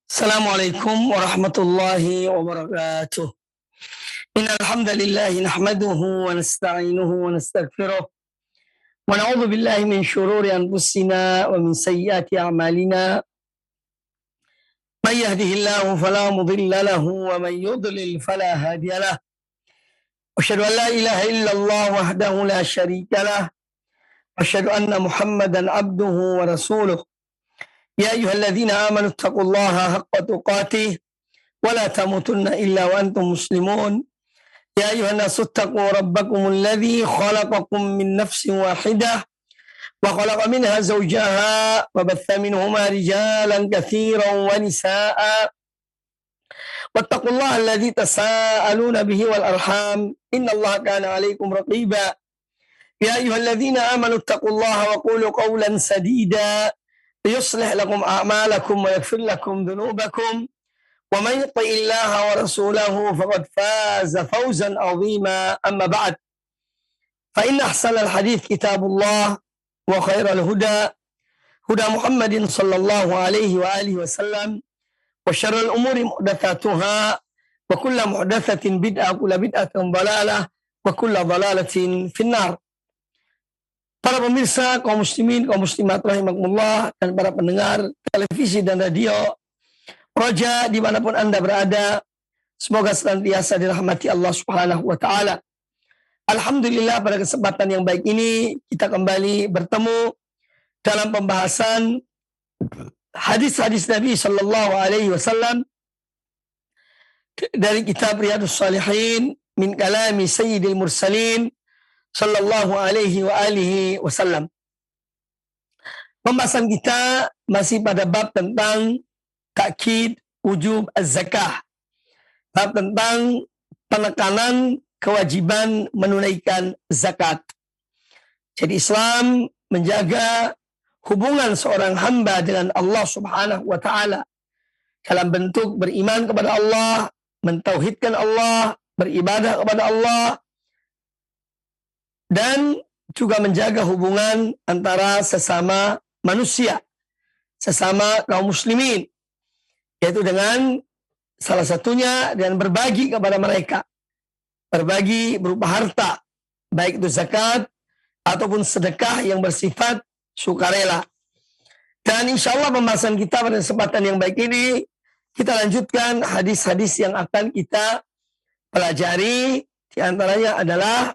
Assalamualaikum warahmatullahi wabarakatuh. Innal hamdalillah nahmaduhu wa nasta'inuhu wa nastaghfiruh wa na'udzu billahi min shururi anfusina wa min sayyiati a'malina. May yahdihillahu fala mudilla lahu wa may yudlil fala hadiya lahu. Asyhadu an la ilaha illallah wahdahu la syarika lah. Asyhadu anna Muhammadan abduhu wa rasuluh. Ya ayyuhalladzina amanu taqullaha haqqa tuqatih wa la tamutunna illa wa antum muslimun. Ya ayyuhan nasu taqu rabbakumul ladzi khalaqakum min nafsin wahidah wa khalaqa minha zawjaha wa batha minhuma rijalan katsiran wa nisaa'a. Wattaqullaha alladzi tasaaluna bihi wal arham innallaha kana 'alaikum raqiba. Ya ayyuhalladzina amanu taqullaha wa qulu qawlan sadida يصلح لكم أعمالكم ويغفر لكم ذنوبكم ومن يطع الله ورسوله فقد فاز فوزا عظيما أما بعد فإن أحسن الحديث كتاب الله وخير الهدى هدى محمد صلى الله عليه وآله وسلم وشر الأمور محدثاتها وكل محدثة بدعة وكل بدعة ضلالة وكل ضلالة في النار. Para pemirsa, kaum muslimin, kaum muslimat rahimakumullah, dan para pendengar televisi dan radio Roja dimanapun Anda berada, semoga senantiasa dirahmati Allah Subhanahu wa Ta'ala. Alhamdulillah, pada kesempatan yang baik ini kita kembali bertemu dalam pembahasan hadis-hadis Nabi Sallallahu Alaihi Wasallam dari kitab Riyadhus Shalihin min kalami Sayyidil Mursalin Sallallahu alaihi wa alihi wasallam. Pembahasan kita masih pada bab tentang takkid wujub az-zakah. Bab tentang penekanan kewajiban menunaikan zakat. Jadi Islam menjaga hubungan seorang hamba dengan Allah Subhanahu wa Ta'ala dalam bentuk beriman kepada Allah, mentauhidkan Allah, beribadah kepada Allah, dan juga menjaga hubungan antara sesama manusia, sesama kaum muslimin, yaitu dengan salah satunya dengan berbagi kepada mereka, berbagi berupa harta, baik itu zakat ataupun sedekah yang bersifat sukarela. Dan insya Allah pembahasan kita pada kesempatan yang baik ini kita lanjutkan hadis-hadis yang akan kita pelajari. Di antaranya adalah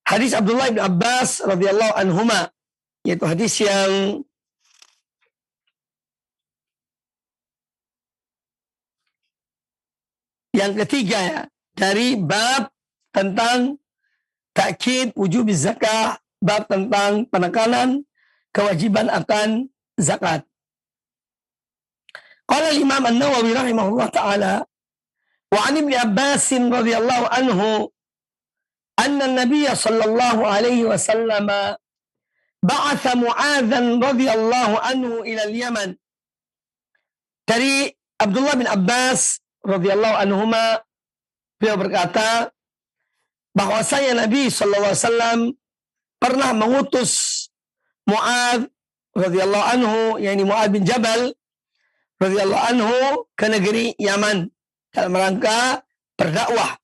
hadis Abdullah bin Abbas radhiyallahu anhuma, yaitu hadis yang ketiga ya, dari bab tentang takkid wujub zakah, bab tentang penekanan kewajiban akan zakat. Qala al-Imam An-Nawawi rahimahullah taala wa 'an Ibnu Abbas radhiyallahu anhu anna an-nabiy sallallahu alaihi wasallam ba'atha Mu'adzan radhiyallahu anhu ila al-Yaman. Dari Abdullah bin Abbas radhiyallahu anhuma, beliau berkata bahwasanya Nabi sallallahu alaihi wasallam pernah mengutus Mu'adz radhiyallahu anhu, yakni Mu'adz bin Jabal radhiyallahu anhu, ke negeri Yaman dalam rangka berdakwah.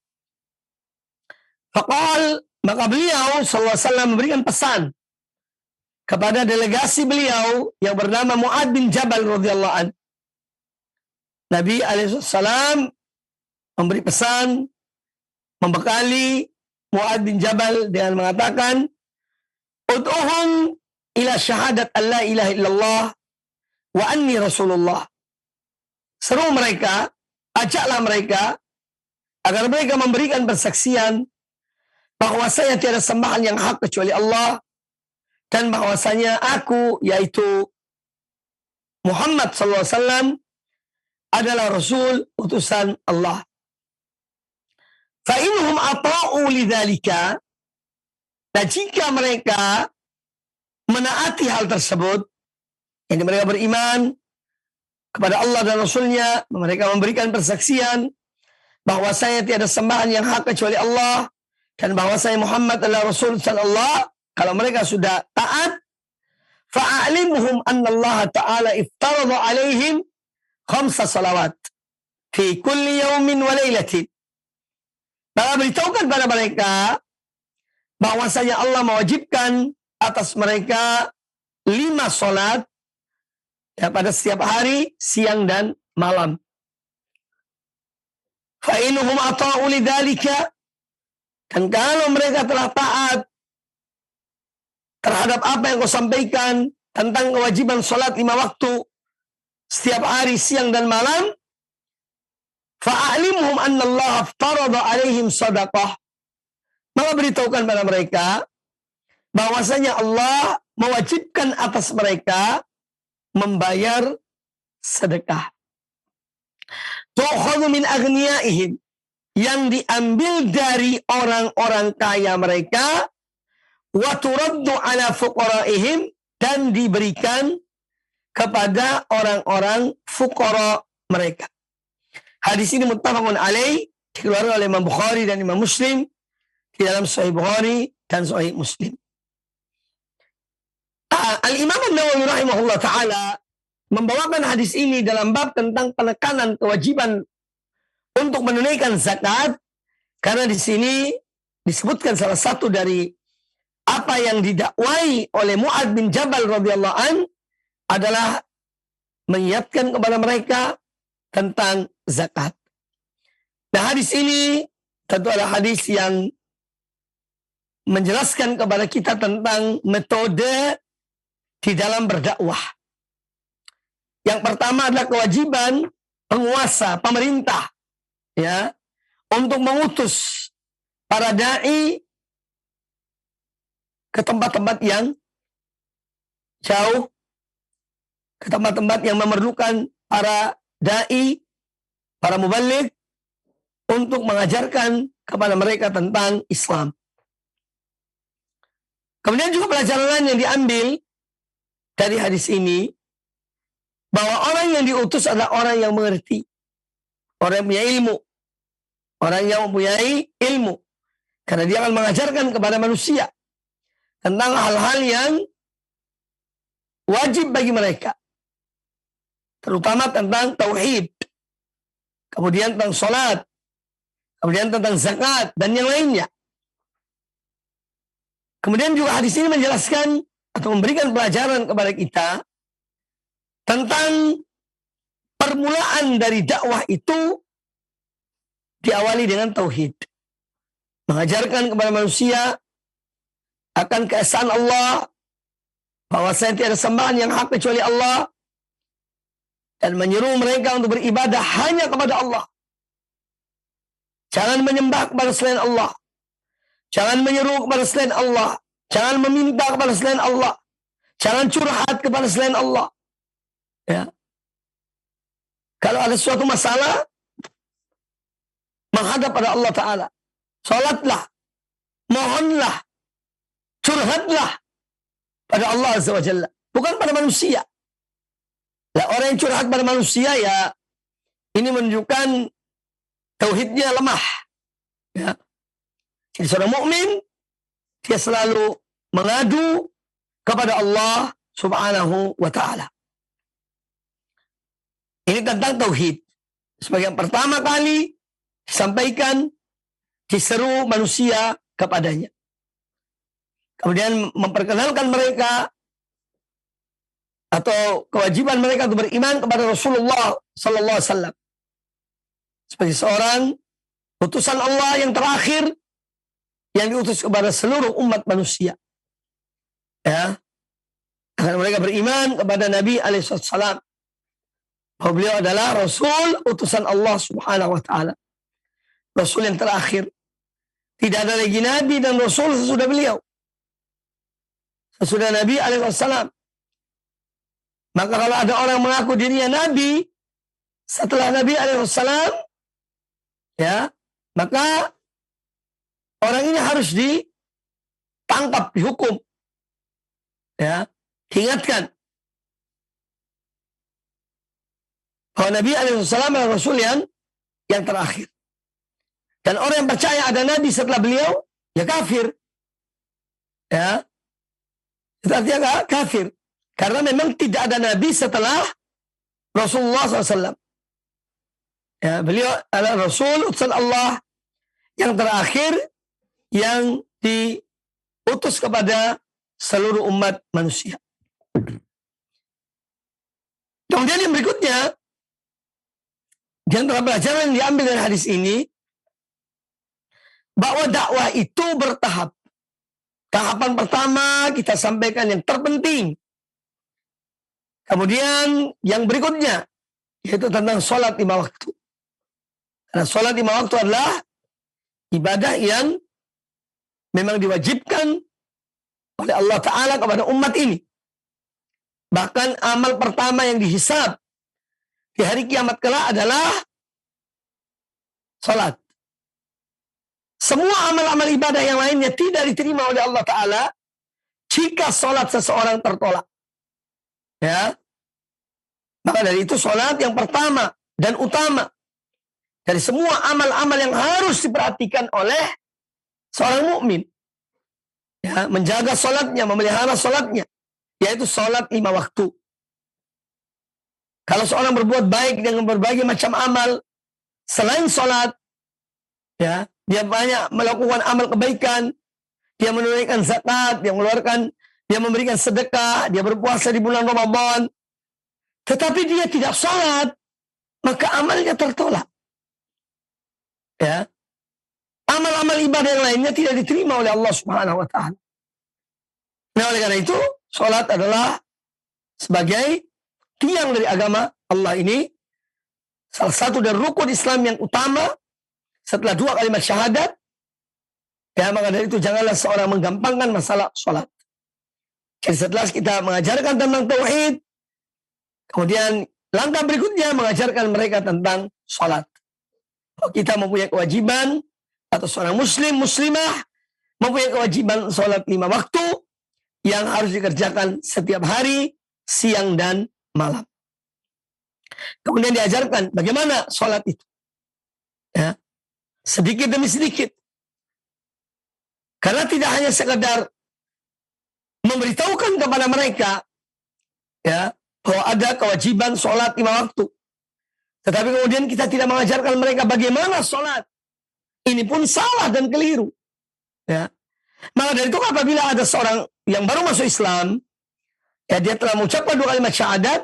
Faqal, maka beliau sallallahu alaihi wasallam memberikan pesan kepada delegasi beliau yang bernama Mu'adz bin Jabal radhiyallahu anhu. Nabi alaihi salam memberi pesan, membekali Mu'adz bin Jabal dengan mengatakan, ud'uhum ila syahadat an la ilaha illallah wa anni rasulullah. Seru mereka, ajaklah mereka agar mereka memberikan persaksian bahwasanya tiada sembahan yang hak kecuali Allah, dan bahwasanya aku, yaitu Muhammad sallallahu alaihi wasallam, adalah Rasul utusan Allah. Fa innahum ata'u lidzalika, dan jika mereka menaati hal tersebut, yang mereka beriman kepada Allah dan Rasulnya, mereka memberikan persaksian bahwasanya tiada sembahan yang hak kecuali Allah, dan bahwasanya Muhammad adalah Rasul sallallahu. Kalau mereka sudah taat, fa'alimhum anna Allah Ta'ala iftarada alaihim khamsa salawat fi kulli yaumin wa lailatin. Maka beritahukan pada mereka bahwasanya Allah mewajibkan atas mereka 5 salat ya, pada setiap hari, siang dan malam. Fa innahum ata'u lidzalika, dan kalau mereka telah taat terhadap apa yang kau sampaikan tentang kewajiban salat 5 waktu setiap hari, siang dan malam, fa'alimhum anna Allah aftarada alaihim sadaqah, maka beritahukan pada mereka bahwasanya Allah mewajibkan atas mereka membayar sedekah. Tu'khadhu min aghniyaihim, yang diambil dari orang-orang kaya mereka, wa turaddu ala fuqaraihim, dan diberikan kepada orang-orang fuqara mereka. Hadis ini muttafaqun alaih, dikeluarkan oleh Imam Bukhari dan Imam Muslim di dalam Sahih Bukhari dan Sahih Muslim. Al-Imam An-Nawawi rahimahullah ta'ala membawakan hadis ini dalam bab tentang penekanan kewajiban untuk menunaikan zakat, karena di sini disebutkan salah satu dari apa yang didakwai oleh Mu'adz bin Jabal radhiyallahu an adalah mengingatkan kepada mereka tentang zakat. Nah, hadis ini tentu adalah hadis yang menjelaskan kepada kita tentang metode di dalam berdakwah. Yang pertama adalah kewajiban penguasa, pemerintah, ya, untuk mengutus para dai ke tempat-tempat yang jauh, ke tempat-tempat yang memerlukan para dai, para muballigh, untuk mengajarkan kepada mereka tentang Islam. Kemudian juga pelajaran lain yang diambil dari hadis ini, bahwa orang yang diutus adalah orang yang mengerti, orang yang punya ilmu, orang yang mempunyai ilmu, karena dia akan mengajarkan kepada manusia tentang hal-hal yang wajib bagi mereka, terutama tentang tauhid, kemudian tentang salat, kemudian tentang zakat, dan yang lainnya. Kemudian juga hadis ini menjelaskan atau memberikan pelajaran kepada kita tentang permulaan dari dakwah itu diawali dengan tauhid. Mengajarkan kepada manusia akan keesaan Allah, bahwasanya tiada sembahan yang hak kecuali Allah, dan menyeru mereka untuk beribadah hanya kepada Allah. Jangan menyembah kepada selain Allah. Jangan menyeru kepada selain Allah. Jangan meminta kepada selain Allah. Jangan curhat kepada selain Allah. Ya. Kalau ada suatu masalah, menghadap pada Allah Ta'ala. Salatlah, mohonlah, curhatlah pada Allah Azza wa Jalla, bukan pada manusia. Nah, orang yang curhat pada manusia, ya, ini menunjukkan tauhidnya lemah. Ya. Jadi seorang mukmin, dia selalu mengadu kepada Allah Subhanahu wa Ta'ala. Ini tentang tauhid. Sebagai yang pertama kali disampaikan, diseru manusia kepadanya. Kemudian memperkenalkan mereka atau kewajiban mereka untuk beriman kepada Rasulullah sallallahu alaihi wasallam sebagai seorang utusan Allah yang terakhir yang diutus kepada seluruh umat manusia. Ya. Agar mereka beriman kepada Nabi alaihi wasallam, bahwa beliau adalah Rasul utusan Allah Subhanahu wa Ta'ala, Rasul yang terakhir. Tidak ada lagi Nabi dan Rasul sesudah beliau, sesudah Nabi alaihissalam. Maka kalau ada orang mengaku dirinya Nabi setelah Nabi alaihissalam, ya, maka orang ini harus ditangkap, dihukum, ya, diingatkan bahwa Nabi alaihissalam adalah Rasul yang terakhir. Dan orang yang percaya ada Nabi setelah beliau, ya kafir. Ya. Itu artinya kafir. Karena memang tidak ada Nabi setelah Rasulullah SAW. Ya, beliau adalah Rasul utusan Allah yang terakhir yang diutus kepada seluruh umat manusia. Kemudian yang berikutnya, di antara pelajaran yang diambil dari hadis ini, bahwa dakwah itu bertahap. Tahapan pertama kita sampaikan yang terpenting. Kemudian yang berikutnya, yaitu tentang sholat 5 waktu. Karena sholat 5 waktu adalah ibadah yang memang diwajibkan oleh Allah Ta'ala kepada umat ini. Bahkan amal pertama yang dihisab di hari kiamat kelak adalah sholat. Semua amal-amal ibadah yang lainnya tidak diterima oleh Allah Ta'ala jika sholat seseorang tertolak. Ya, maka dari itu sholat yang pertama dan utama dari semua amal-amal yang harus diperhatikan oleh seorang mukmin. Ya, menjaga sholatnya, memelihara sholatnya, yaitu sholat 5 waktu. Kalau seorang berbuat baik dengan berbagai macam amal selain sholat, ya, dia banyak melakukan amal kebaikan, dia menunaikan zakat, dia memberikan sedekah, dia berpuasa di bulan Ramadan, tetapi dia tidak sholat, maka amalnya tertolak. Ya, amal-amal ibadah yang lainnya tidak diterima oleh Allah Subhanahu wa Ta'ala. Nah, oleh karena itu, sholat adalah sebagai tiang dari agama Allah ini, salah satu dari rukun Islam yang utama setelah 2 kalimat syahadat. Ya, maka dari itu janganlah seorang menggampangkan masalah sholat. Jadi setelah kita mengajarkan tentang tauhid, kemudian langkah berikutnya mengajarkan mereka tentang sholat. Kita mempunyai kewajiban, atau seorang muslim, muslimah mempunyai kewajiban sholat 5 waktu yang harus dikerjakan setiap hari, siang dan malam. Kemudian diajarkan bagaimana sholat itu. Ya, sedikit demi sedikit. Karena tidak hanya sekedar memberitahukan kepada mereka, ya, bahwa ada kewajiban sholat 5 waktu. Tetapi kemudian kita tidak mengajarkan mereka bagaimana sholat. Ini pun salah dan keliru. Ya. Maka dari itu apabila ada seorang yang baru masuk Islam, ya, dia telah mengucapkan 2 kalimat syahadat,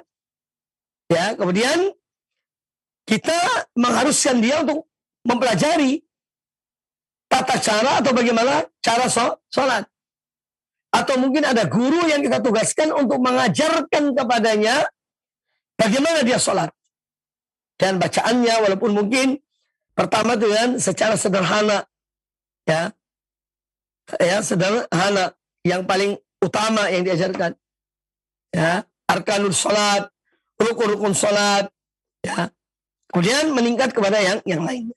ya, kemudian kita mengharuskan dia untuk mempelajari tata cara atau bagaimana cara sholat. Atau mungkin ada guru yang kita tugaskan untuk mengajarkan kepadanya bagaimana dia sholat. Dan bacaannya walaupun mungkin pertama dengan secara sederhana, ya, sederhana yang paling utama yang diajarkan, ya, arkanul sholat, rukun-rukun sholat, ya, kemudian meningkat kepada yang lainnya.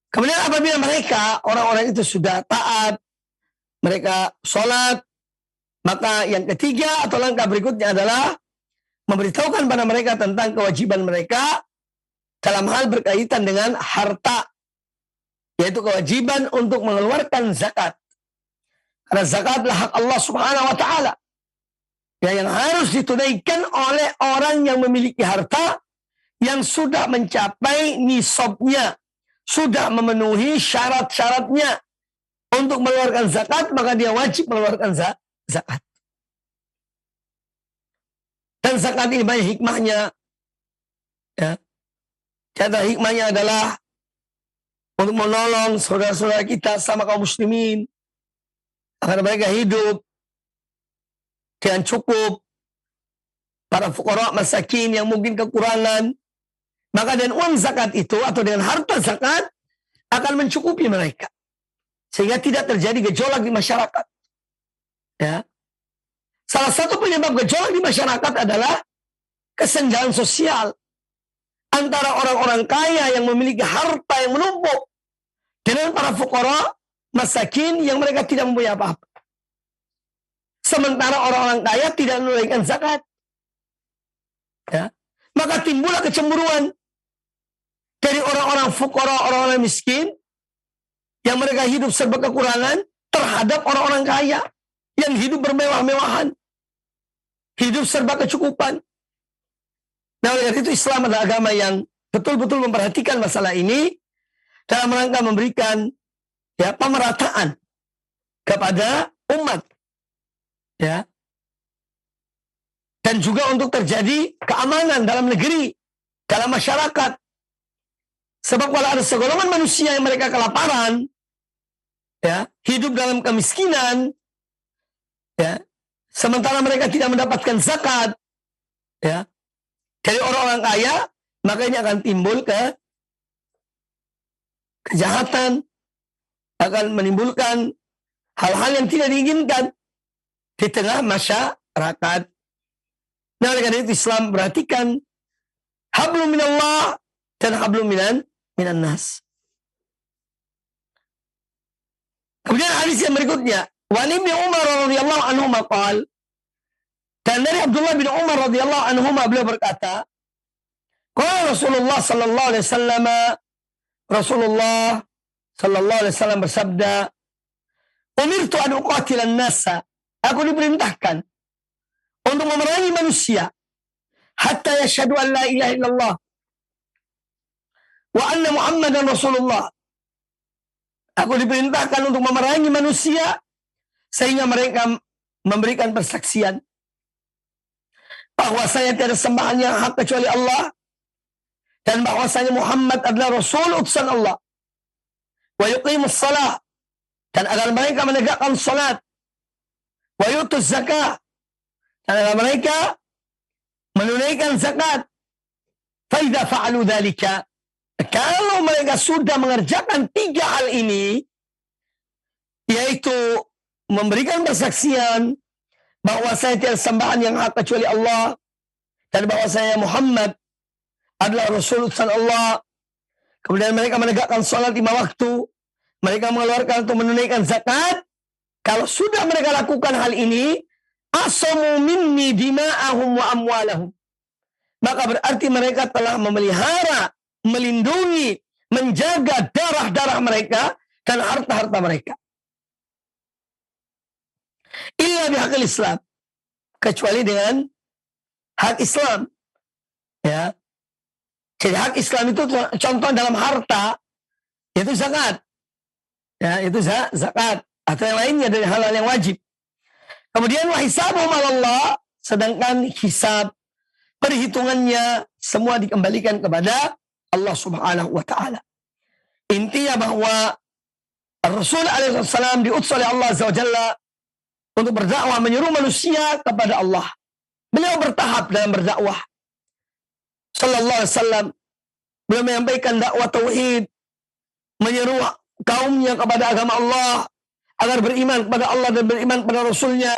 Kemudian apabila mereka orang-orang itu sudah taat, mereka sholat, maka yang ketiga atau langkah berikutnya adalah memberitahukan pada mereka tentang kewajiban mereka dalam hal berkaitan dengan harta, yaitu kewajiban untuk mengeluarkan zakat. Karena zakat adalah hak Allah Subhanahu wa Ta'ala, ya, yang harus ditunaikan oleh orang yang memiliki harta yang sudah mencapai nisabnya, sudah memenuhi syarat-syaratnya untuk mengeluarkan zakat, maka dia wajib mengeluarkan zakat. Dan zakat ini banyak hikmahnya. Ya. Kata hikmahnya adalah untuk menolong saudara-saudara kita sama kaum muslimin agar mereka hidup dengan cukup. Para fuqara masakin yang mungkin kekurangan, maka dengan uang zakat itu atau dengan harta zakat akan mencukupi mereka, sehingga tidak terjadi gejolak di masyarakat. Ya. Salah satu penyebab gejolak di masyarakat adalah kesenjangan sosial antara orang-orang kaya yang memiliki harta yang menumpuk dengan para fuqara masakin yang mereka tidak mempunyai apa-apa. Sementara orang-orang kaya tidak menunaikan zakat. Ya. Maka timbullah kecemburuan dari orang-orang fuqara, orang-orang miskin yang mereka hidup serba kekurangan terhadap orang-orang kaya yang hidup bermewah-mewahan, hidup serba kecukupan. Nah, oleh karena itu Islam adalah agama yang betul-betul memperhatikan masalah ini dalam rangka memberikan pemerataan kepada umat, ya, dan juga untuk terjadi keamanan dalam negeri, dalam masyarakat. Sebab kalau ada segolongan manusia yang mereka kelaparan, ya, hidup dalam kemiskinan, ya, sementara mereka tidak mendapatkan zakat, ya, dari orang-orang kaya, maka ini akan timbul kejahatan, akan menimbulkan hal-hal yang tidak diinginkan di tengah masyarakat. Nah, oleh karena itu Islam perhatikan hablum minallah dan hablum minan nas. Kemudian hadis yang berikutnya, wa ibnu Umar radhiyallahu anhu maqal, dan dari Abdullah bin Umar radhiyallahu anhu beliau berkata, qala Rasulullah sallallahu alaihi wasallam, Rasulullah sallallahu alaihi wasallam bersabda, umirtu an uqatilan nasa, aku diperintahkan untuk memerangi manusia hatta yashhadu an la ilaha illallah wa anna Muhammadan Rasulullah. Aku diperintahkan untuk memerangi manusia sehingga mereka memberikan persaksian bahwasanya tiada sembahan yang hak kecuali Allah dan bahwasanya Muhammad adalah Rasul utusan Allah. Wa yuqimus salah, dan agar mereka menegakkan salat. Wa yutuz zakah, dan agar mereka menunaikan zakat. Fa idza fa'alu dzalika, kalau mereka sudah mengerjakan 3 hal ini, yaitu memberikan persaksian bahwasanya tiada sembahan yang hak kecuali Allah dan bahwasanya Muhammad adalah Rasul utusan Allah, kemudian mereka menegakkan salat 5 waktu, mereka mengeluarkan untuk menunaikan zakat. Kalau sudah mereka lakukan hal ini, asamu minni dima'ahum wa amwalahum, maka berarti mereka telah memelihara, melindungi, menjaga darah-darah mereka dan harta-harta mereka. Illa bihaqil Islam, kecuali dengan hak Islam, ya. Jadi hak Islam itu contoh dalam harta, yaitu zakat, ya, itu zakat atau yang lainnya dari hal-hal yang wajib. Kemudian wahisabuhum Allah, sedangkan hisab, perhitungannya semua dikembalikan kepada Allah Subhanahu wa taala. Intinya bahwa Rasul alaihi wasallam diutus oleh Allah Azza wa Jalla untuk berdakwah, menyuruh manusia kepada Allah. Beliau bertahap dalam berdakwah. Sallallahu alaihi wasallam beliau menyampaikan dakwah tauhid, menyeru kaumnya kepada agama Allah agar beriman kepada Allah dan beriman pada Rasulnya.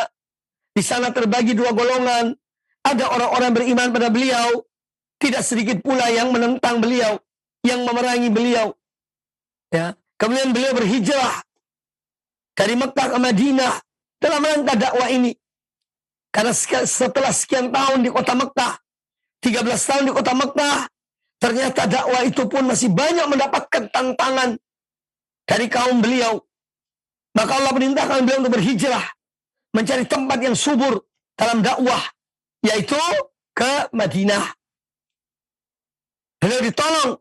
Di sana terbagi 2 golongan. Ada orang-orang beriman pada beliau, tidak sedikit pula yang menentang beliau, yang memerangi beliau. Ya, kemudian beliau berhijrah dari Mekah ke Madinah dalam rangka dakwah ini. Karena setelah sekian tahun di kota Mekah, 13 tahun di kota Mekah, ternyata dakwah itu pun masih banyak mendapatkan tantangan dari kaum beliau. Maka Allah perintahkan beliau untuk berhijrah, mencari tempat yang subur dalam dakwah, yaitu ke Madinah. Beliau ditolong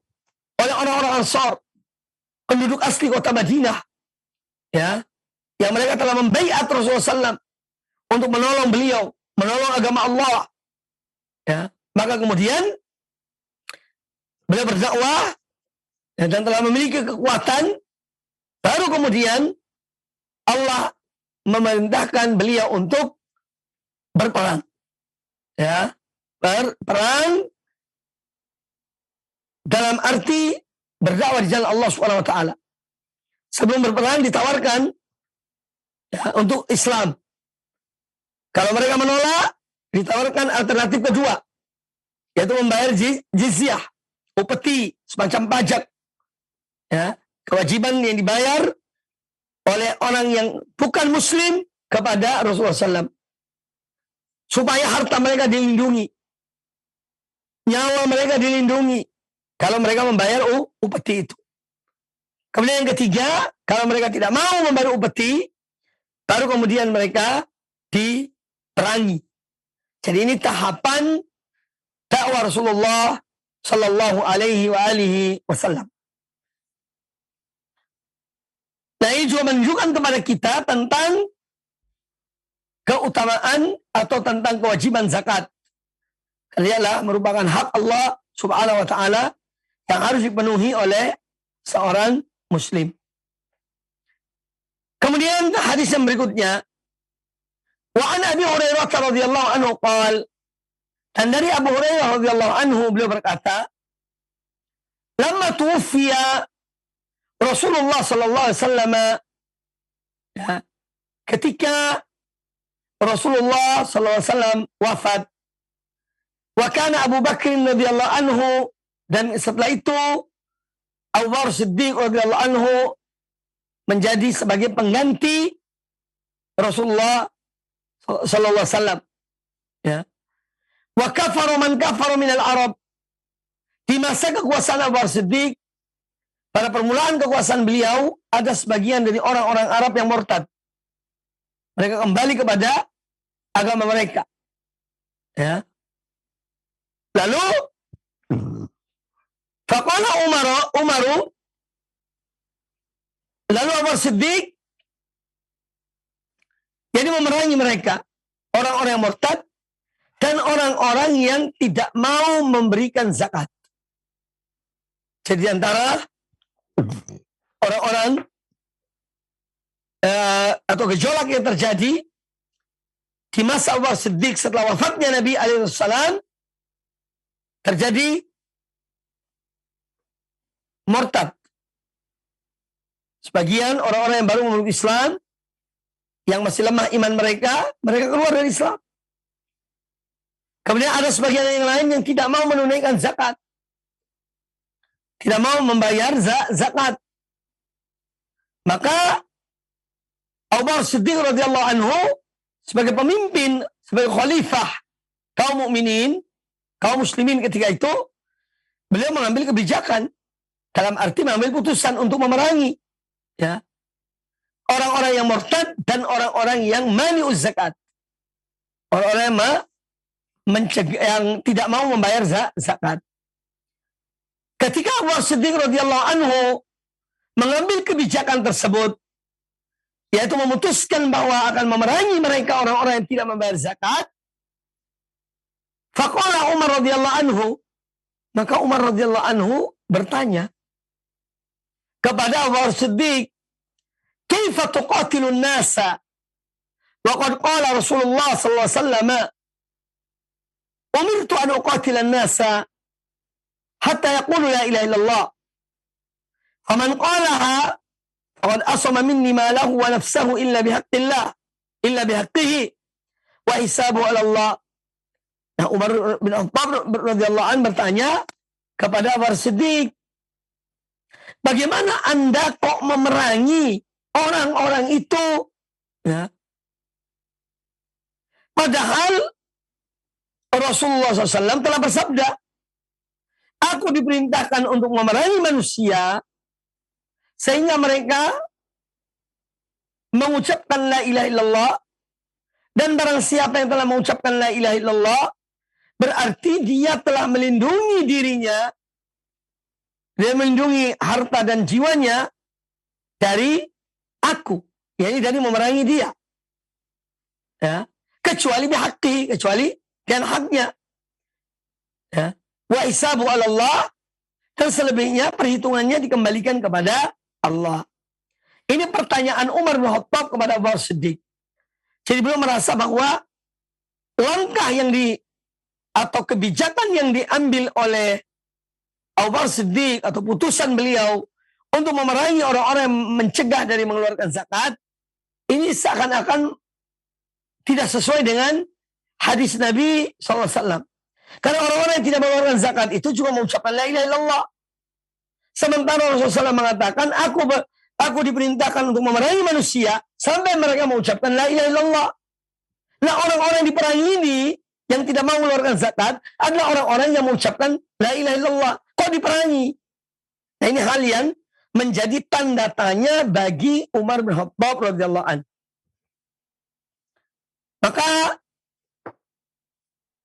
oleh orang-orang Ansar, penduduk asli kota Madinah, ya, yang mereka telah membaiat Rasulullah SAW untuk menolong beliau, menolong agama Allah. Ya, maka kemudian beliau berdakwah dan telah memiliki kekuatan. Baru kemudian Allah memerintahkan beliau untuk berperang. Ya, berperang dalam arti berdakwah di jalan Allah Subhanahu wa taala. Sebelum berperang ditawarkan, ya, untuk Islam. Kalau mereka menolak, ditawarkan alternatif kedua, yaitu membayar jizyah, upeti, semacam pajak. Ya, kewajiban yang dibayar oleh orang yang bukan Muslim kepada Rasulullah SAW, supaya harta mereka dilindungi, nyawa mereka dilindungi, kalau mereka membayar upeti itu. Kemudian yang ketiga, kalau mereka tidak mau membayar upeti, baru kemudian mereka diperangi. Jadi ini tahapan dakwah Rasulullah sallallahu alaihi wa alihi wasallam. Nah, ini juga menunjukkan kepada kita tentang keutamaan atau tentang kewajiban zakat. Karena merupakan hak Allah subhanahu wa ta'ala yang harus dipenuhi oleh seorang muslim. Kemudian hadis yang berikutnya, wa an Abi Hurairah radhiyallahu anhu qala, dan dari Abu Hurairah radhiyallahu anhu beliau berkata, lamma tuwfiya Rasulullah sallallahu alaihi wasallam, ya, ketika Rasulullah sallallahu alaihi wasallam wafat, wa kana Abu Bakr radhiyallahu anhu, dan setelah itu Abu Bakar Siddiq radhiyallahu anhu menjadi sebagai pengganti Rasulullah sallallahu alaihi wasallam, ya. Wa kafaru man kafaru minal Arab, di masa kekuasaan Abu Bakar Siddiq, pada permulaan kekuasaan beliau, ada sebagian dari orang-orang Arab yang murtad. Mereka kembali kepada agama mereka. Ya. Lalu, faqala Umaru, lalu Abu Bakar Siddiq jadi memerangi mereka, orang-orang yang murtad dan orang-orang yang tidak mau memberikan zakat. Jadi antara orang-orang atau gejolak yang terjadi di masa Abu Bakar Siddiq setelah wafatnya Nabi alaihissalam, terjadi murtad. Sebagian orang-orang yang baru memeluk Islam, yang masih lemah iman mereka keluar dari Islam. Kemudian ada sebagian yang lain yang tidak mau menunaikan zakat, tidak mau membayar zakat. Maka Abu Bakar Siddiq radhiyallahu anhu sebagai pemimpin, sebagai khalifah kaum mukminin, kaum muslimin ketika itu, beliau mengambil kebijakan dalam arti mengambil putusan untuk memerangi, ya, orang-orang yang murtad dan orang-orang yang mani'uz zakat, orang-orang yang tidak mau membayar zakat. Ketika Abu Bakar Siddiq radhiyallahu anhu mengambil kebijakan tersebut, yaitu memutuskan bahwa akan memerangi mereka orang-orang yang tidak membayar zakat, faqala Umar radhiyallahu anhu, maka Umar radhiyallahu anhu bertanya kepada Abu Bakar Siddiq, "Kaifa tuqatilun nasa wa qad qala Rasulullah sallallahu alaihi wasallam, umirtu an uqatila an-nasa hatta yaqulu la ilaha illallah. Faman qalaha faqad asama minni ma lahu wa nafsahu illa bihaqqillah, illa bihaqqihi wa hisabuhu 'ala Allah." Nah, Umar bin Khattab radhiyallahu anhu bertanya kepada Abu Bakar Siddiq, bagaimana Anda kok memerangi orang-orang itu? Ya. Padahal Rasulullah SAW telah bersabda, aku diperintahkan untuk memerangi manusia sehingga mereka mengucapkan la ilaha illallah, dan barang siapa yang telah mengucapkan la ilaha illallah berarti dia telah melindungi dirinya, dia melindungi harta dan jiwanya dari aku, yakni dari memerangi dia, ya, kecuali bihaqqi, kecuali dengan haknya, ya. Wa hisabu 'ala Allah, dan selebihnya perhitungannya dikembalikan kepada Allah. Ini pertanyaan Umar bin Khattab kepada Abu Bakar Siddiq. Jadi beliau merasa bahwa langkah atau kebijakan yang diambil oleh Abu Bakar Siddiq atau putusan beliau untuk memerangi orang-orang yang mencegah dari mengeluarkan zakat, ini seakan-akan tidak sesuai dengan hadis Nabi SAW. Karena orang-orang yang tidak mengeluarkan zakat itu juga mengucapkan la ilaha illallah. Sementara Rasulullah SAW mengatakan, aku diperintahkan untuk memerangi manusia sampai mereka mengucapkan la ilaha illallah. Nah, orang-orang yang diperangi ini yang tidak mau mengeluarkan zakat adalah orang-orang yang mengucapkan la ilaha illallah. Kok diperangi? Nah, ini hal yang menjadi tanda tanya bagi Umar bin Khattab radhiyallahu anhu. Maka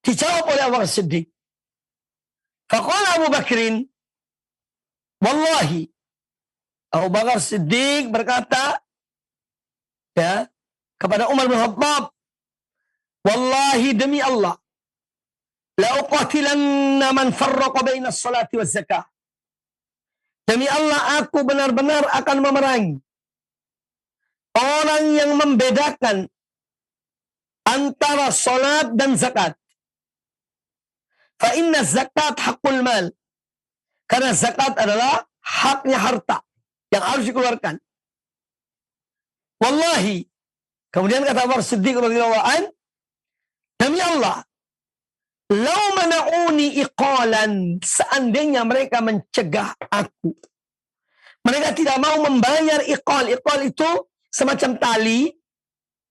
dijawab oleh Abu Bakar Siddiq, Faqala Abu Bakrin, wallahi, Abu Bakar Siddiq berkata ya kepada Umar bin Khattab, wallahi demi Allah, la uqatilanna man farraqa baina as-salati waz zakah. Demi Allah, aku benar-benar akan memerangi orang yang membedakan antara salat dan zakat. Fa inna zakat haqqul mal. Karena zakat adalah haknya harta yang harus dikeluarkan. Wallahi. Kemudian kata Umar Siddiq radhiyallahu an, demi Allah, lau mana'uni iqalan, seandainya mereka mencegah aku, mereka tidak mau membayar iqal. Iqal itu semacam tali,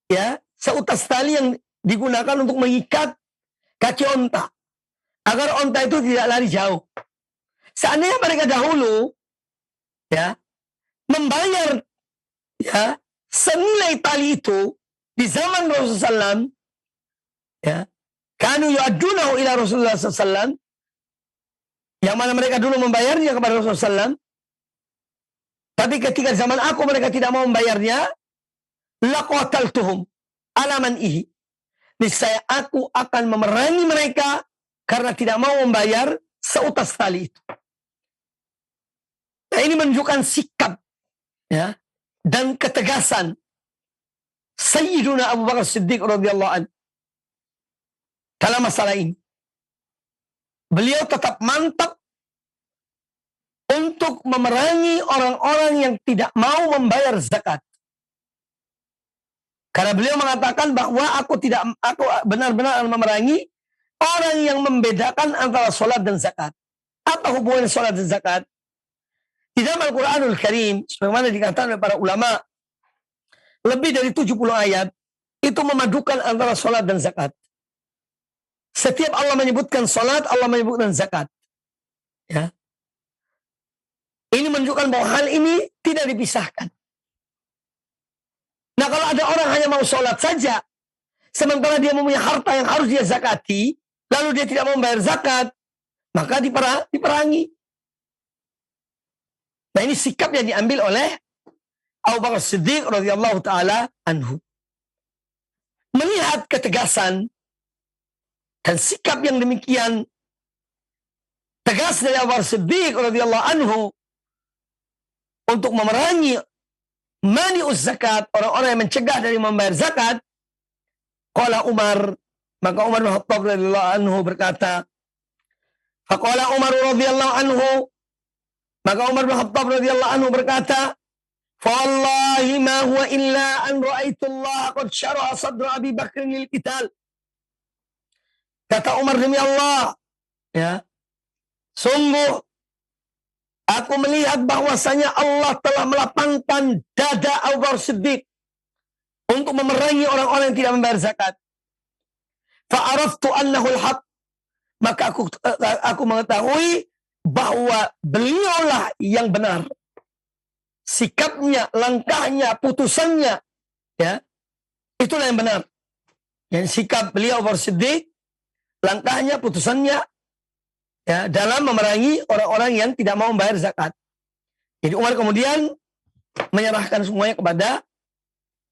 ya, seutas tali yang digunakan untuk mengikat kaki onta, agar onta itu tidak lari jauh. Seandainya mereka dahulu, ya, membayar, ya, senilai tali itu di zaman Rasulullah SAW, ya, kanu yu'addunahu ila Rasulullah SAW, yang mana mereka dulu membayarnya kepada Rasulullah SAW, tapi ketika zaman aku mereka tidak mau membayarnya, laqataltuhum ala man'ihi. Niscaya aku akan memerangi mereka karena tidak mau membayar seutas tali itu. Nah, ini menunjukkan sikap, ya, dan ketegasan Sayyiduna Abu Bakar Siddiq radhiyallahu anhu dalam masalah ini. Beliau tetap mantap untuk memerangi orang-orang yang tidak mau membayar zakat. Karena beliau mengatakan bahwa aku benar-benar memerangi orang yang membedakan antara sholat dan zakat. Apa hubungan sholat dan zakat? Di dalam Al-Quranul Karim, sebagaimana dikatakan oleh para ulama, lebih dari 70 ayat itu memadukan antara sholat dan zakat. Setiap Allah menyebutkan sholat, Allah menyebutkan zakat. Ya. Ini menunjukkan bahwa hal ini tidak dipisahkan. Nah, kalau ada orang hanya mau sholat saja, sementara dia mempunyai harta yang harus dia zakati, lalu dia tidak mau membayar zakat, maka diperangi. Nah, ini sikap yang diambil oleh Abu Bakar Siddiq radhiyallahu taala anhu. Melihat ketegasan dan sikap yang demikian tegas dari Abu Bakar Siddiq radhiyallahu anhu untuk memerangi mani'uz zakat, orang-orang yang mencegah dari membayar zakat, qala Umar, maka Umar bin Khattab radhiyallahu anhu berkata, faqala Umar radhiyallahu anhu, maka Umar bin Khattab radhiyallahu anhu berkata, fa wallahi ma huwa illa an ra'aitu Allah qad syara'a sadra Abi Bakr lil qital. Kata Umar, demi Allah, ya, sungguh aku melihat bahwasanya Allah telah melapangkan dada Abu Bakar Siddiq untuk memerangi orang-orang yang tidak membayar zakat. Fa'araftu annahu al-haq, maka aku mengetahui bahwa beliaulah yang benar. Sikapnya, langkahnya, putusannya, ya, itulah yang benar. Yang sikap beliau Abu Bakar Siddiq, langkahnya, putusannya, ya, dalam memerangi orang-orang yang tidak mau membayar zakat. Jadi Umar kemudian menyerahkan semuanya kepada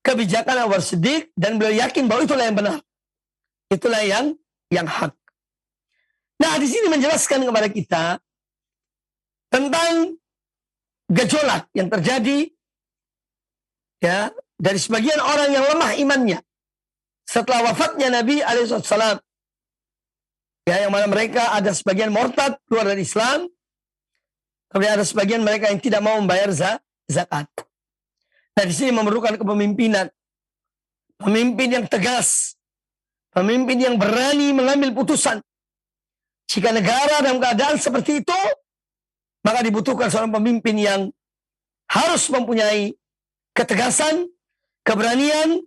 kebijakan Abu Bakar Siddiq dan beliau yakin bahwa itulah yang benar. Itulah yang hak. Nah, di sini menjelaskan kepada kita tentang gejolak yang terjadi, ya, dari sebagian orang yang lemah imannya setelah wafatnya Nabi alaihissalam. Ya, yang mana mereka ada sebagian murtad keluar dari Islam, kemudian ada sebagian mereka yang tidak mau membayar zakat. Nah, di sini memerlukan kepemimpinan, pemimpin yang tegas, pemimpin yang berani mengambil putusan. Jika negara dalam keadaan seperti itu, maka dibutuhkan seorang pemimpin yang harus mempunyai ketegasan, keberanian,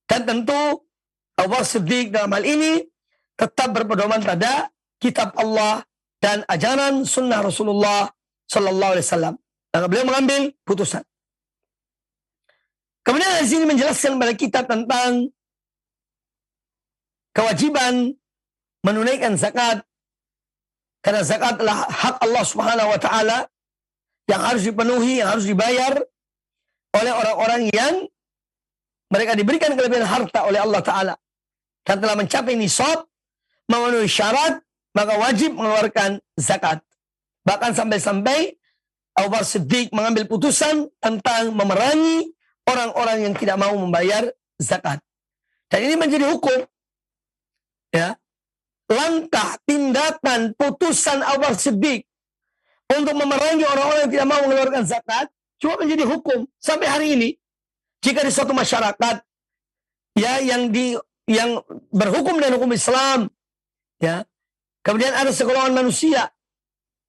dan tentu Abu Bakar Siddiq dalam hal ini tetap berpedoman pada kitab Allah dan ajaran sunnah Rasulullah Sallallahu Alaihi Wasallam. Maka beliau mengambil putusan. Kemudian di sini menjelaskan kepada kita tentang kewajiban menunaikan zakat Karena zakat adalah hak Allah Subhanahu wa taala yang harus dipenuhi, yang harz dibayar oleh orang-orang yang mereka diberikan kelebihan harta oleh Allah taala dan telah mencapai nisab, memenuhi syarat, maka wajib mengeluarkan zakat. Bahkan sampai-sampai Abu Bakar Siddiq mengambil putusan tentang memerangi orang-orang yang tidak mau membayar zakat. Dan ini menjadi hukum. Ya. Langkah, tindakan, putusan Abu Bakar Siddiq untuk memerangi orang-orang yang tidak mau mengeluarkan zakat cuma menjadi hukum sampai hari ini. Jika di suatu masyarakat ya yang berhukum dengan hukum Islam, ya, kemudian ada sekolongan manusia,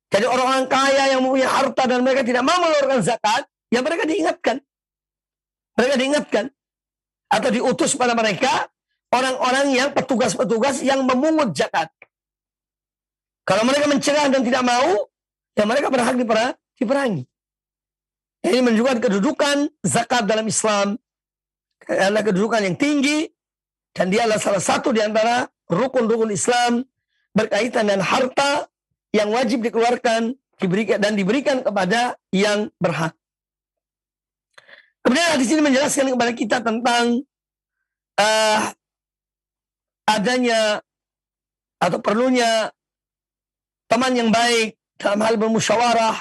jadi orang-orang kaya yang mempunyai harta dan mereka tidak mau mengeluarkan zakat, ya mereka diingatkan atau diutus pada mereka orang-orang yang petugas-petugas yang memungut zakat. Kalau mereka mencegah dan tidak mau, ya mereka berhak diperangi. Ini menunjukkan kedudukan zakat dalam Islam adalah kedudukan yang tinggi dan dia adalah salah satu di antara rukun-rukun Islam berkaitan dengan harta yang wajib dikeluarkan diberikan kepada yang berhak. Kemudian di sini menjelaskan kepada kita tentang adanya atau perlunya teman yang baik dalam hal bermusyawarah,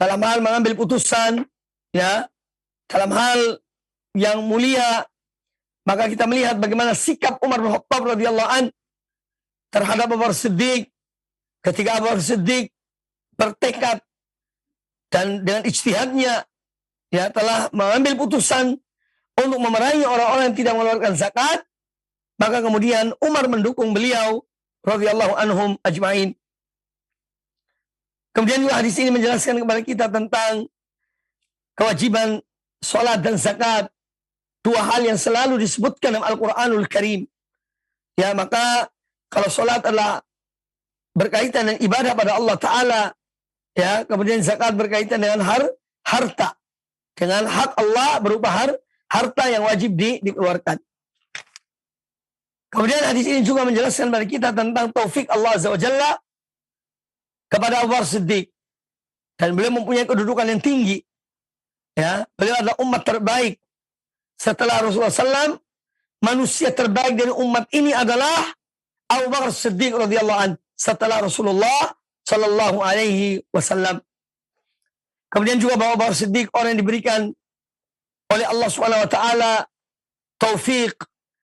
dalam hal mengambil putusan, ya, dalam hal yang mulia. Maka kita melihat bagaimana sikap Umar bin Khattab radhiyallahu an terhadap Abu Bakar Siddiq ketika Abu Bakar Siddiq bertekad dan dengan ijtihadnya ya telah mengambil putusan untuk memerangi orang-orang yang tidak mengeluarkan zakat. Maka kemudian Umar mendukung beliau radhiyallahu anhum ajmain. Kemudian juga hadis ini menjelaskan kepada kita tentang kewajiban salat dan zakat, dua hal yang selalu disebutkan dalam Al-Qur'anul Karim. Ya, maka kalau salat adalah berkaitan dengan ibadah pada Allah taala, ya, kemudian zakat berkaitan dengan harta, dengan hak Allah berupa harta yang wajib dikeluarkan. Kemudian hadis ini juga menjelaskan kepada kita tentang taufik Allah Azza wa Jalla kepada Abu Bakar Siddiq. Dan beliau mempunyai kedudukan yang tinggi. Ya, beliau adalah umat terbaik. Setelah Rasulullah SAW, manusia terbaik dari umat ini adalah Abu Bakar Siddiq radhiyallahu anhu setelah Rasulullah sallallahu alaihi wasallam. Kemudian juga bahwa Abu Bakar Siddiq orang yang diberikan oleh Allah Subhanahu wa taala taufik,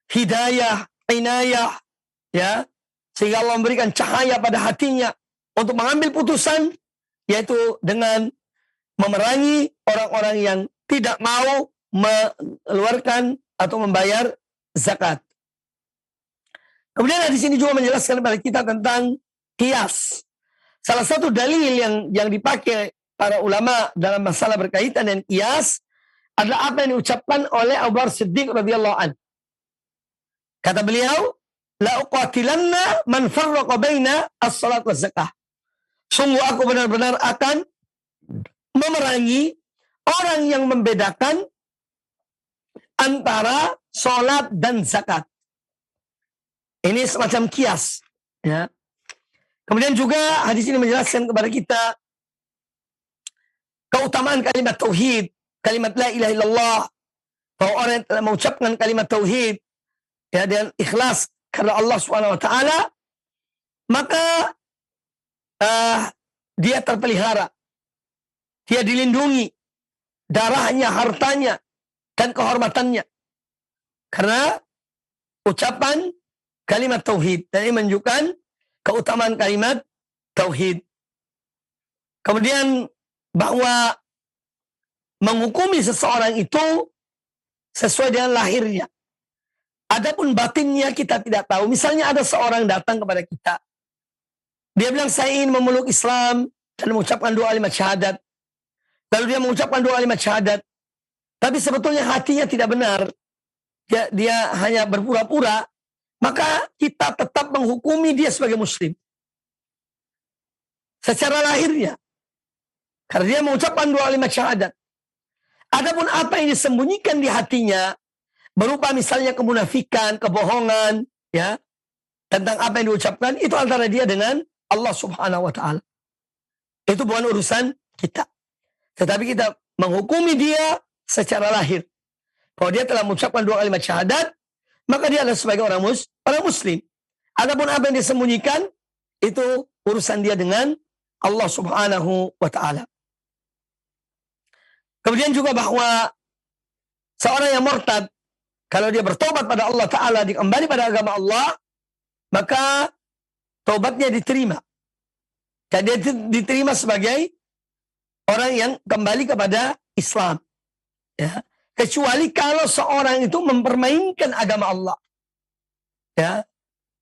hidayah, inayah, ya, sehingga Allah memberikan cahaya pada hatinya untuk mengambil putusan, yaitu dengan memerangi orang-orang yang tidak mau mengeluarkan atau membayar zakat. Kemudian di sini juga menjelaskan kepada kita tentang qiyas. Salah satu dalil yang dipakai para ulama dalam masalah berkaitan dengan qiyas adalah apa yang diucapkan oleh Abu Bakar Siddiq radhiyallahu anhu. Kata beliau, la uqatilanna man farraqa baina as-salat wa zakah. Sungguh aku benar-benar akan memerangi orang yang membedakan antara salat dan zakat. Ini semacam kias, ya. Kemudian juga hadis ini menjelaskan kepada kita keutamaan kalimat tauhid, kalimat la ilaha illallah, bahwa orang yang telah mengucapkan kalimat tauhid, ya, dengan ikhlas karena Allah Subhanahu wa taala, maka dia terpelihara, dia dilindungi darahnya, hartanya, dan kehormatannya karena ucapan kalimat tauhid. Dan ini menunjukkan keutamaan kalimat tauhid. Kemudian bahwa menghukumi seseorang itu sesuai dengan lahirnya. Adapun batinnya kita tidak tahu. Misalnya ada seorang datang kepada kita, dia bilang saya ingin memeluk Islam dan mengucapkan dua kalimat syahadat. Lalu dia mengucapkan dua kalimat syahadat, tapi sebetulnya hatinya tidak benar. Dia hanya berpura-pura. Maka kita tetap menghukumi dia sebagai muslim secara lahirnya, karena dia mengucapkan dua kalimat syahadat. Adapun apa yang disembunyikan di hatinya berupa misalnya kemunafikan, kebohongan, ya, tentang apa yang diucapkan, itu antara dia dengan Allah Subhanahu wa taala. Itu bukan urusan kita. Tetapi kita menghukumi dia secara lahir. Kalau dia telah mengucapkan 2 kalimat syahadat, maka dia adalah sebagai orang muslim. Adapun apa yang disembunyikan, itu urusan dia dengan Allah Subhanahu wa taala. Kemudian juga bahwa seorang yang murtad, kalau dia bertobat pada Allah taala, dia kembali pada agama Allah, maka taubatnya diterima. Dan dia diterima sebagai orang yang kembali kepada Islam. Ya. Kecuali kalau seorang itu mempermainkan agama Allah. Ya.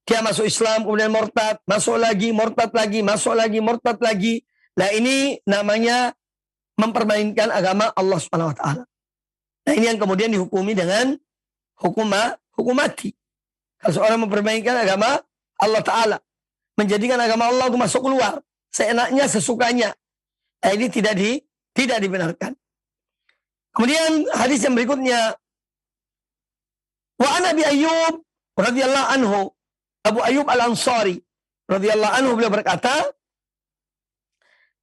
Dia masuk Islam, kemudian murtad, masuk lagi, murtad lagi, masuk lagi, murtad lagi. Nah ini namanya mempermainkan agama Allah Subhanahu wa taala. Nah ini yang kemudian dihukumi dengan hukum mati. Kalau seorang mempermainkan agama Allah taala, menjadikan agama Allah itu masuk keluar seenaknya, sesukanya. Nah, ini tidak dibenarkan. Kemudian hadis yang berikutnya, wa an Abi Ayyub radhiyallahu anhu, Abu Ayyub Al-Ansari radhiyallahu anhu, beliau berkata,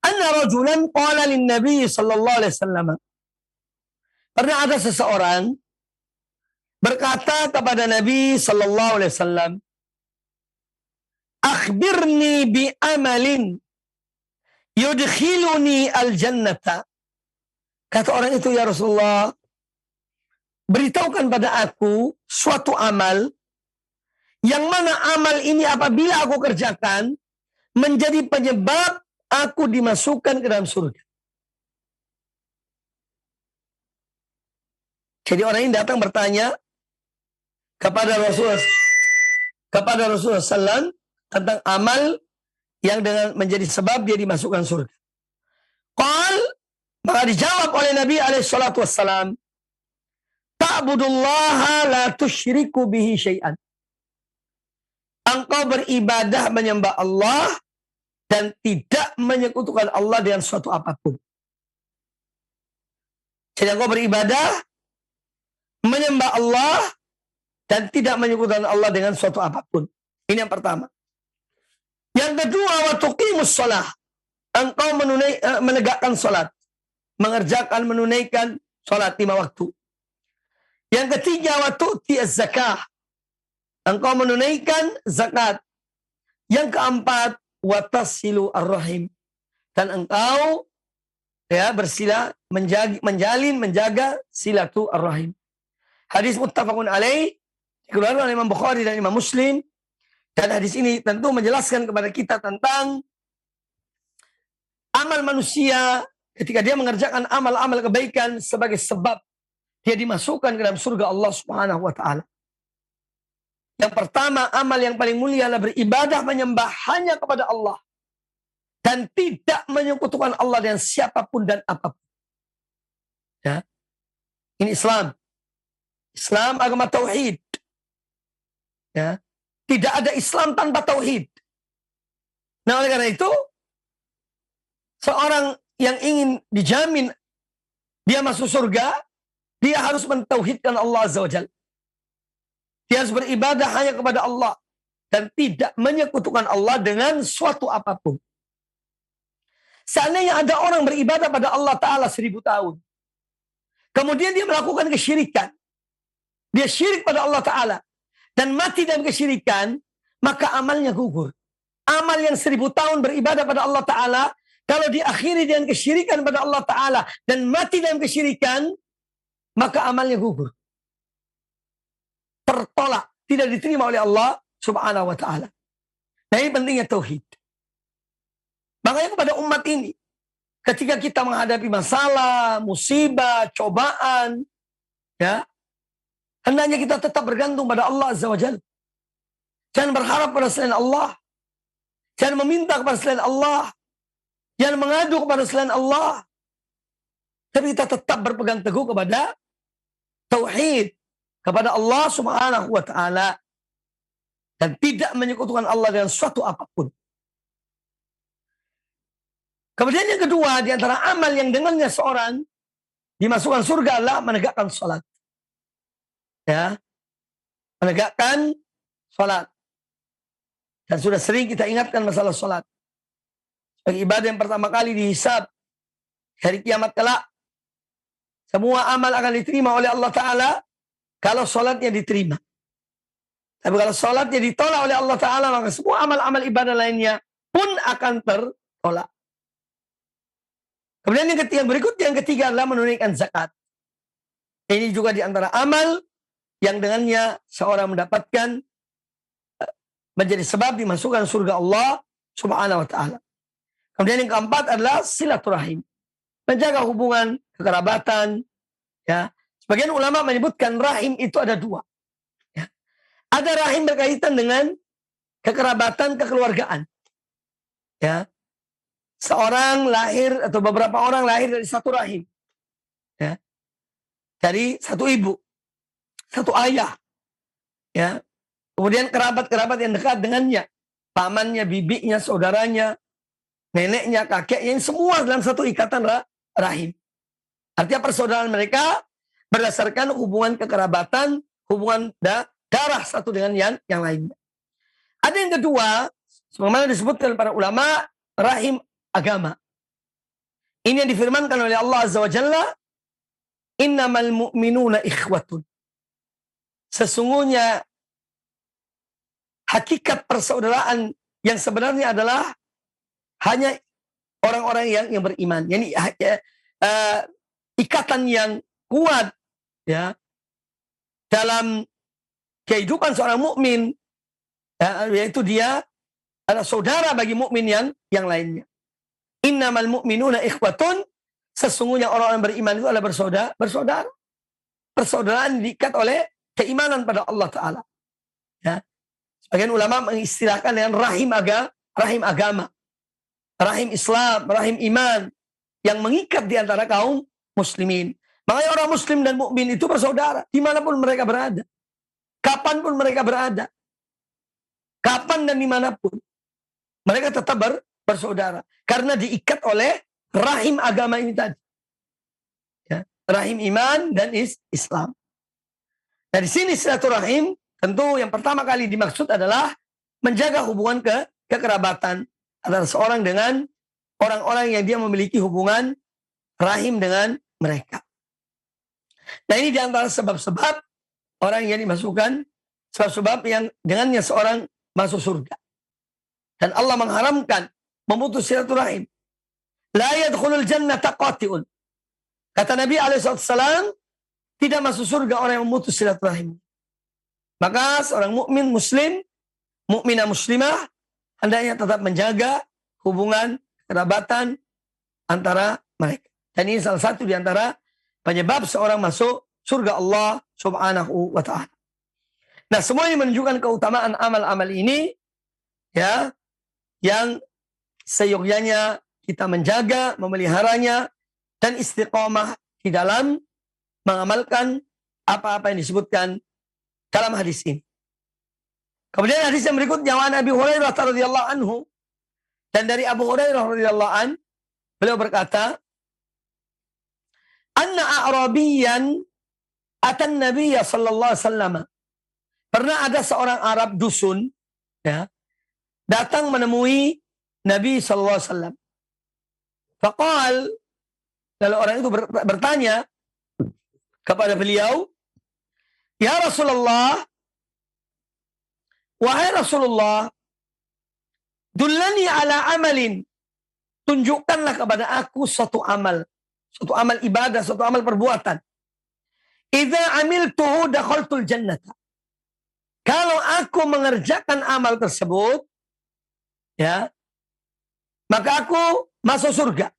anna rajulan qala lin Nabi sallallahu alaihi wasallam. Pernah ada seseorang berkata kepada Nabi sallallahu alaihi wasallam, akhbirni bi amalin yudkhiluni al-jannata. Kata orang itu, ya Rasulullah, beritahukan pada aku suatu amal, yang mana amal ini apabila aku kerjakan, menjadi penyebab aku dimasukkan ke dalam surga. Jadi orang ini datang bertanya kepada Rasulullah SAW tentang amal yang dengan menjadi sebab dia dimasukkan surga. Maka dijawab oleh Nabi SAW, ta'budullaha la tusyriku bihi syai'an. Engkau beribadah menyembah Allah dan tidak menyekutukan Allah dengan suatu apapun. Jadi engkau beribadah menyembah Allah dan tidak menyekutukan Allah dengan suatu apapun. Ini yang pertama. Yang kedua, wa tuqimus shalah. Engkau menegakkan salat, menunaikan salat 5 waktu. Yang ketiga, wa tu'tiyaz zakah. Engkau menunaikan zakat. Yang keempat, wa tasilu ar-rahim. Dan engkau menjaga silatu ar-rahim. Hadis muttafaqun alaih, dikeluarkan oleh Imam Bukhari dan Imam Muslim. Dan hadis ini tentu menjelaskan kepada kita tentang amal manusia ketika dia mengerjakan amal-amal kebaikan sebagai sebab dia dimasukkan ke dalam surga Allah Subhanahu wa taala. Yang pertama, amal yang paling mulia adalah beribadah menyembah hanya kepada Allah dan tidak menyekutukan Allah dengan siapapun dan apapun. Ya. Ini Islam. Islam agama tauhid. Ya. Tidak ada Islam tanpa tauhid. Nah, oleh karena itu, seorang yang ingin dijamin dia masuk surga, dia harus mentauhidkan Allah Azza wa Jalla. Dia harus beribadah hanya kepada Allah dan tidak menyekutukan Allah dengan suatu apapun. Seandainya ada orang beribadah pada Allah Ta'ala 1000 tahun, kemudian dia melakukan kesyirikan, dia syirik pada Allah Ta'ala, dan mati dalam kesyirikan, maka amalnya gugur. Amal yang 1000 tahun beribadah pada Allah Ta'ala, kalau diakhiri dengan kesyirikan pada Allah Ta'ala, dan mati dalam kesyirikan, maka amalnya gugur. Tertolak, tidak diterima oleh Allah Subhanahu wa Ta'ala. Nah, ini pentingnya tauhid. Makanya kepada umat ini, ketika kita menghadapi masalah, musibah, cobaan, ya, hendaknya kita tetap bergantung pada Allah Azza wa Jalla. Jangan berharap pada selain Allah. Jangan meminta kepada selain Allah. Jangan mengadu kepada selain Allah. Tapi kita tetap berpegang teguh kepada tauhid, kepada Allah Subhanahu wa Ta'ala, dan tidak menyekutukan Allah dengan suatu apapun. Kemudian yang kedua, di antara amal yang dengannya seorang dimasukkan surga adalah menegakkan salat. Ya, menegakkan salat. Dan sudah sering kita ingatkan masalah salat. sebagai ibadah yang pertama kali dihisab hari kiamat kelak. Semua amal akan diterima oleh Allah Ta'ala kalau sholatnya diterima. Tapi kalau sholatnya ditolak oleh Allah Ta'ala, maka semua amal-amal ibadah lainnya pun akan tertolak. Kemudian yang berikutnya, yang ketiga adalah menunaikan zakat. Ini juga di antara amal yang dengannya seorang mendapatkan menjadi sebab dimasukkan surga Allah Subhanahu wa Ta'ala. Kemudian yang keempat adalah silaturahim. Menjaga hubungan kekerabatan. Ya. Sebagian ulama menyebutkan rahim itu ada dua. Ya. Ada rahim berkaitan dengan kekerabatan kekeluargaan. Ya. Seorang lahir atau beberapa orang lahir dari satu rahim. Ya. Dari satu ibu. Satu ayah. Ya. Kemudian kerabat-kerabat yang dekat dengannya. Pamannya, bibinya, saudaranya, neneknya, kakeknya, semua dalam satu ikatan rahim. Artinya persaudaraan mereka berdasarkan hubungan kekerabatan, hubungan darah satu dengan yang lainnya. Ada yang kedua, sebagaimana disebutkan para ulama, rahim agama. Ini yang difirmankan oleh Allah Azza wa Jalla, innamal mu'minuna ikhwatun. Sesungguhnya hakikat persaudaraan yang sebenarnya adalah hanya orang-orang yang beriman. Yani ikatan yang kuat ya dalam kehidupan seorang mukmin, ya, yaitu dia adalah saudara bagi mukmin yang lainnya. Innamal mu'minuna ikhwatun, sesungguhnya orang-orang beriman itu adalah bersaudara. Persaudaraan diikat oleh keimanan pada Allah Ta'ala. Ya. Sebagian ulama mengistilahkan dengan rahim agama. Rahim Islam, rahim iman yang mengikat di antara kaum muslimin. Makanya orang muslim dan mukmin itu bersaudara dimanapun mereka berada, kapanpun mereka berada, kapan dan dimanapun mereka tetap bersaudara karena diikat oleh rahim agama ini tadi, ya, rahim iman dan Islam. Dari sini silaturahim tentu yang pertama kali dimaksud adalah menjaga hubungan kekerabatan antara seorang dengan orang-orang yang dia memiliki hubungan rahim dengan mereka. Nah, ini diantara sebab-sebab orang yang dimasukkan, sebab-sebab yang dengannya seorang masuk surga. Dan Allah mengharamkan memutus silaturahim. La yadkhulul jannata qati'un. Kata Nabi alaihissalam, tidak masuk surga orang yang memutus silaturahim. Maka seorang mukmin muslim, mukminah muslimah, hendaknya tetap menjaga hubungan kerabatan antara mereka. Dan ini salah satu di antara penyebab seorang masuk surga Allah Subhanahu wa Ta'ala. Nah, semua ini menunjukkan keutamaan amal-amal ini, ya, yang seyogyanya kita menjaga, memeliharanya, dan istiqomah di dalam mengamalkan apa-apa yang disebutkan dalam hadis ini. Kemudian hadis yang berikutnya, wa Abi Hurairah radhiyallahu anhu, dan dari Abu Hurairah radhiyallahu an, beliau berkata, anna a'rabiyan atan nabiyya sallallahu alaihi wasallam. Pernah ada seorang Arab dusun, ya, datang menemui Nabi sallallahu alaihi wasallam. Faqal, lalu orang itu bertanya kepada beliau, ya Rasulullah, wahai Rasulullah, dullani ala amalin, tunjukkanlah kepada aku suatu amal ibadah, suatu amal perbuatan. Idza amiltuhu dakhaltul jannata. Kalau aku mengerjakan amal tersebut, ya, maka aku masuk surga.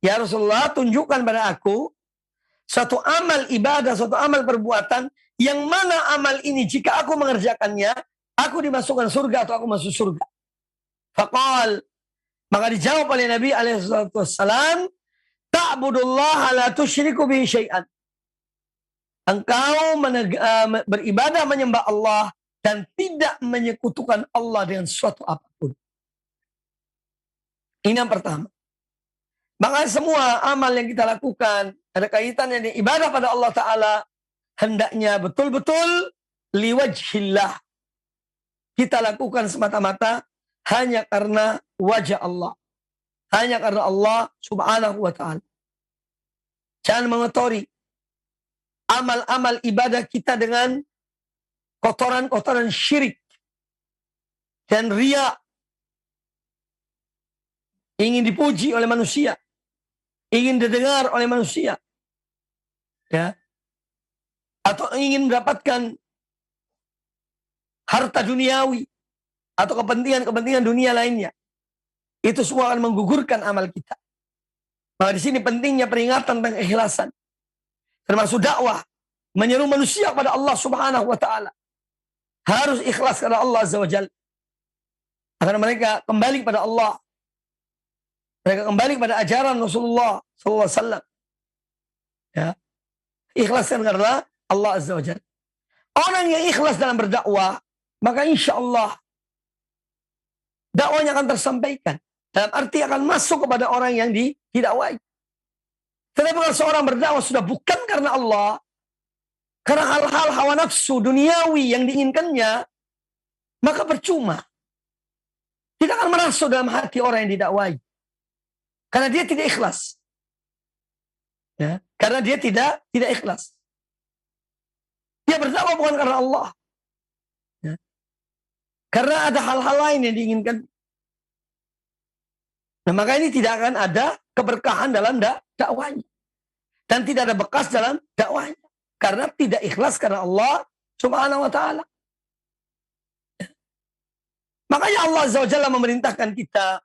Ya Rasulullah, tunjukkan pada aku suatu amal ibadah, suatu amal perbuatan yang mana amal ini jika aku mengerjakannya, aku dimasukkan surga atau aku masuk surga. Faqal, maka dijawab oleh Nabi alaihissalam, ta'budullaha la tusyriku bihi syai'an. Engkau beribadah menyembah Allah dan tidak menyekutukan Allah dengan suatu apapun. Ini yang pertama. Maka semua amal yang kita lakukan ada kaitannya dengan ibadah pada Allah Ta'ala, hendaknya betul-betul liwajhillah. Kita lakukan semata-mata hanya karena wajah Allah. Hanya karena Allah subhanahu wa ta'ala. Jangan mengotori amal-amal ibadah kita dengan kotoran-kotoran syirik dan riya. Ingin dipuji oleh manusia, ingin didengar oleh manusia, ya, atau ingin mendapatkan harta duniawi atau kepentingan-kepentingan dunia lainnya. Itu semua akan menggugurkan amal kita. Maka di sini pentingnya peringatan tentang ikhlasan. Termasuk dakwah, menyeru manusia kepada Allah subhanahu wa ta'ala. Harus ikhlas kepada Allah azza wa jalla. Agar mereka kembali kepada Allah. Mereka kembali kepada ajaran Rasulullah SAW. Ya. Ikhlaskan karena Allah azza wa jalla. Orang yang ikhlas dalam berdakwah, maka insya Allah dakwanya akan tersampaikan. Dalam arti akan masuk kepada orang yang didakwai. Tetapi kalau seorang berdakwah sudah bukan karena Allah, karena hal-hal hawa nafsu duniawi yang diinginkannya, maka percuma. Tidak akan merasuk dalam hati orang yang didakwai. Karena dia tidak ikhlas. Ya, karena dia tidak ikhlas. Dia berdakwah bukan karena Allah. Ya. Karena ada hal-hal lain yang diinginkan. Nah, maka ini tidak akan ada keberkahan dalam dakwahnya. Dan tidak ada bekas dalam dakwahnya. Karena tidak ikhlas karena Allah subhanahu wa ta'ala. Makanya Allah azza wa jalla memerintahkan kita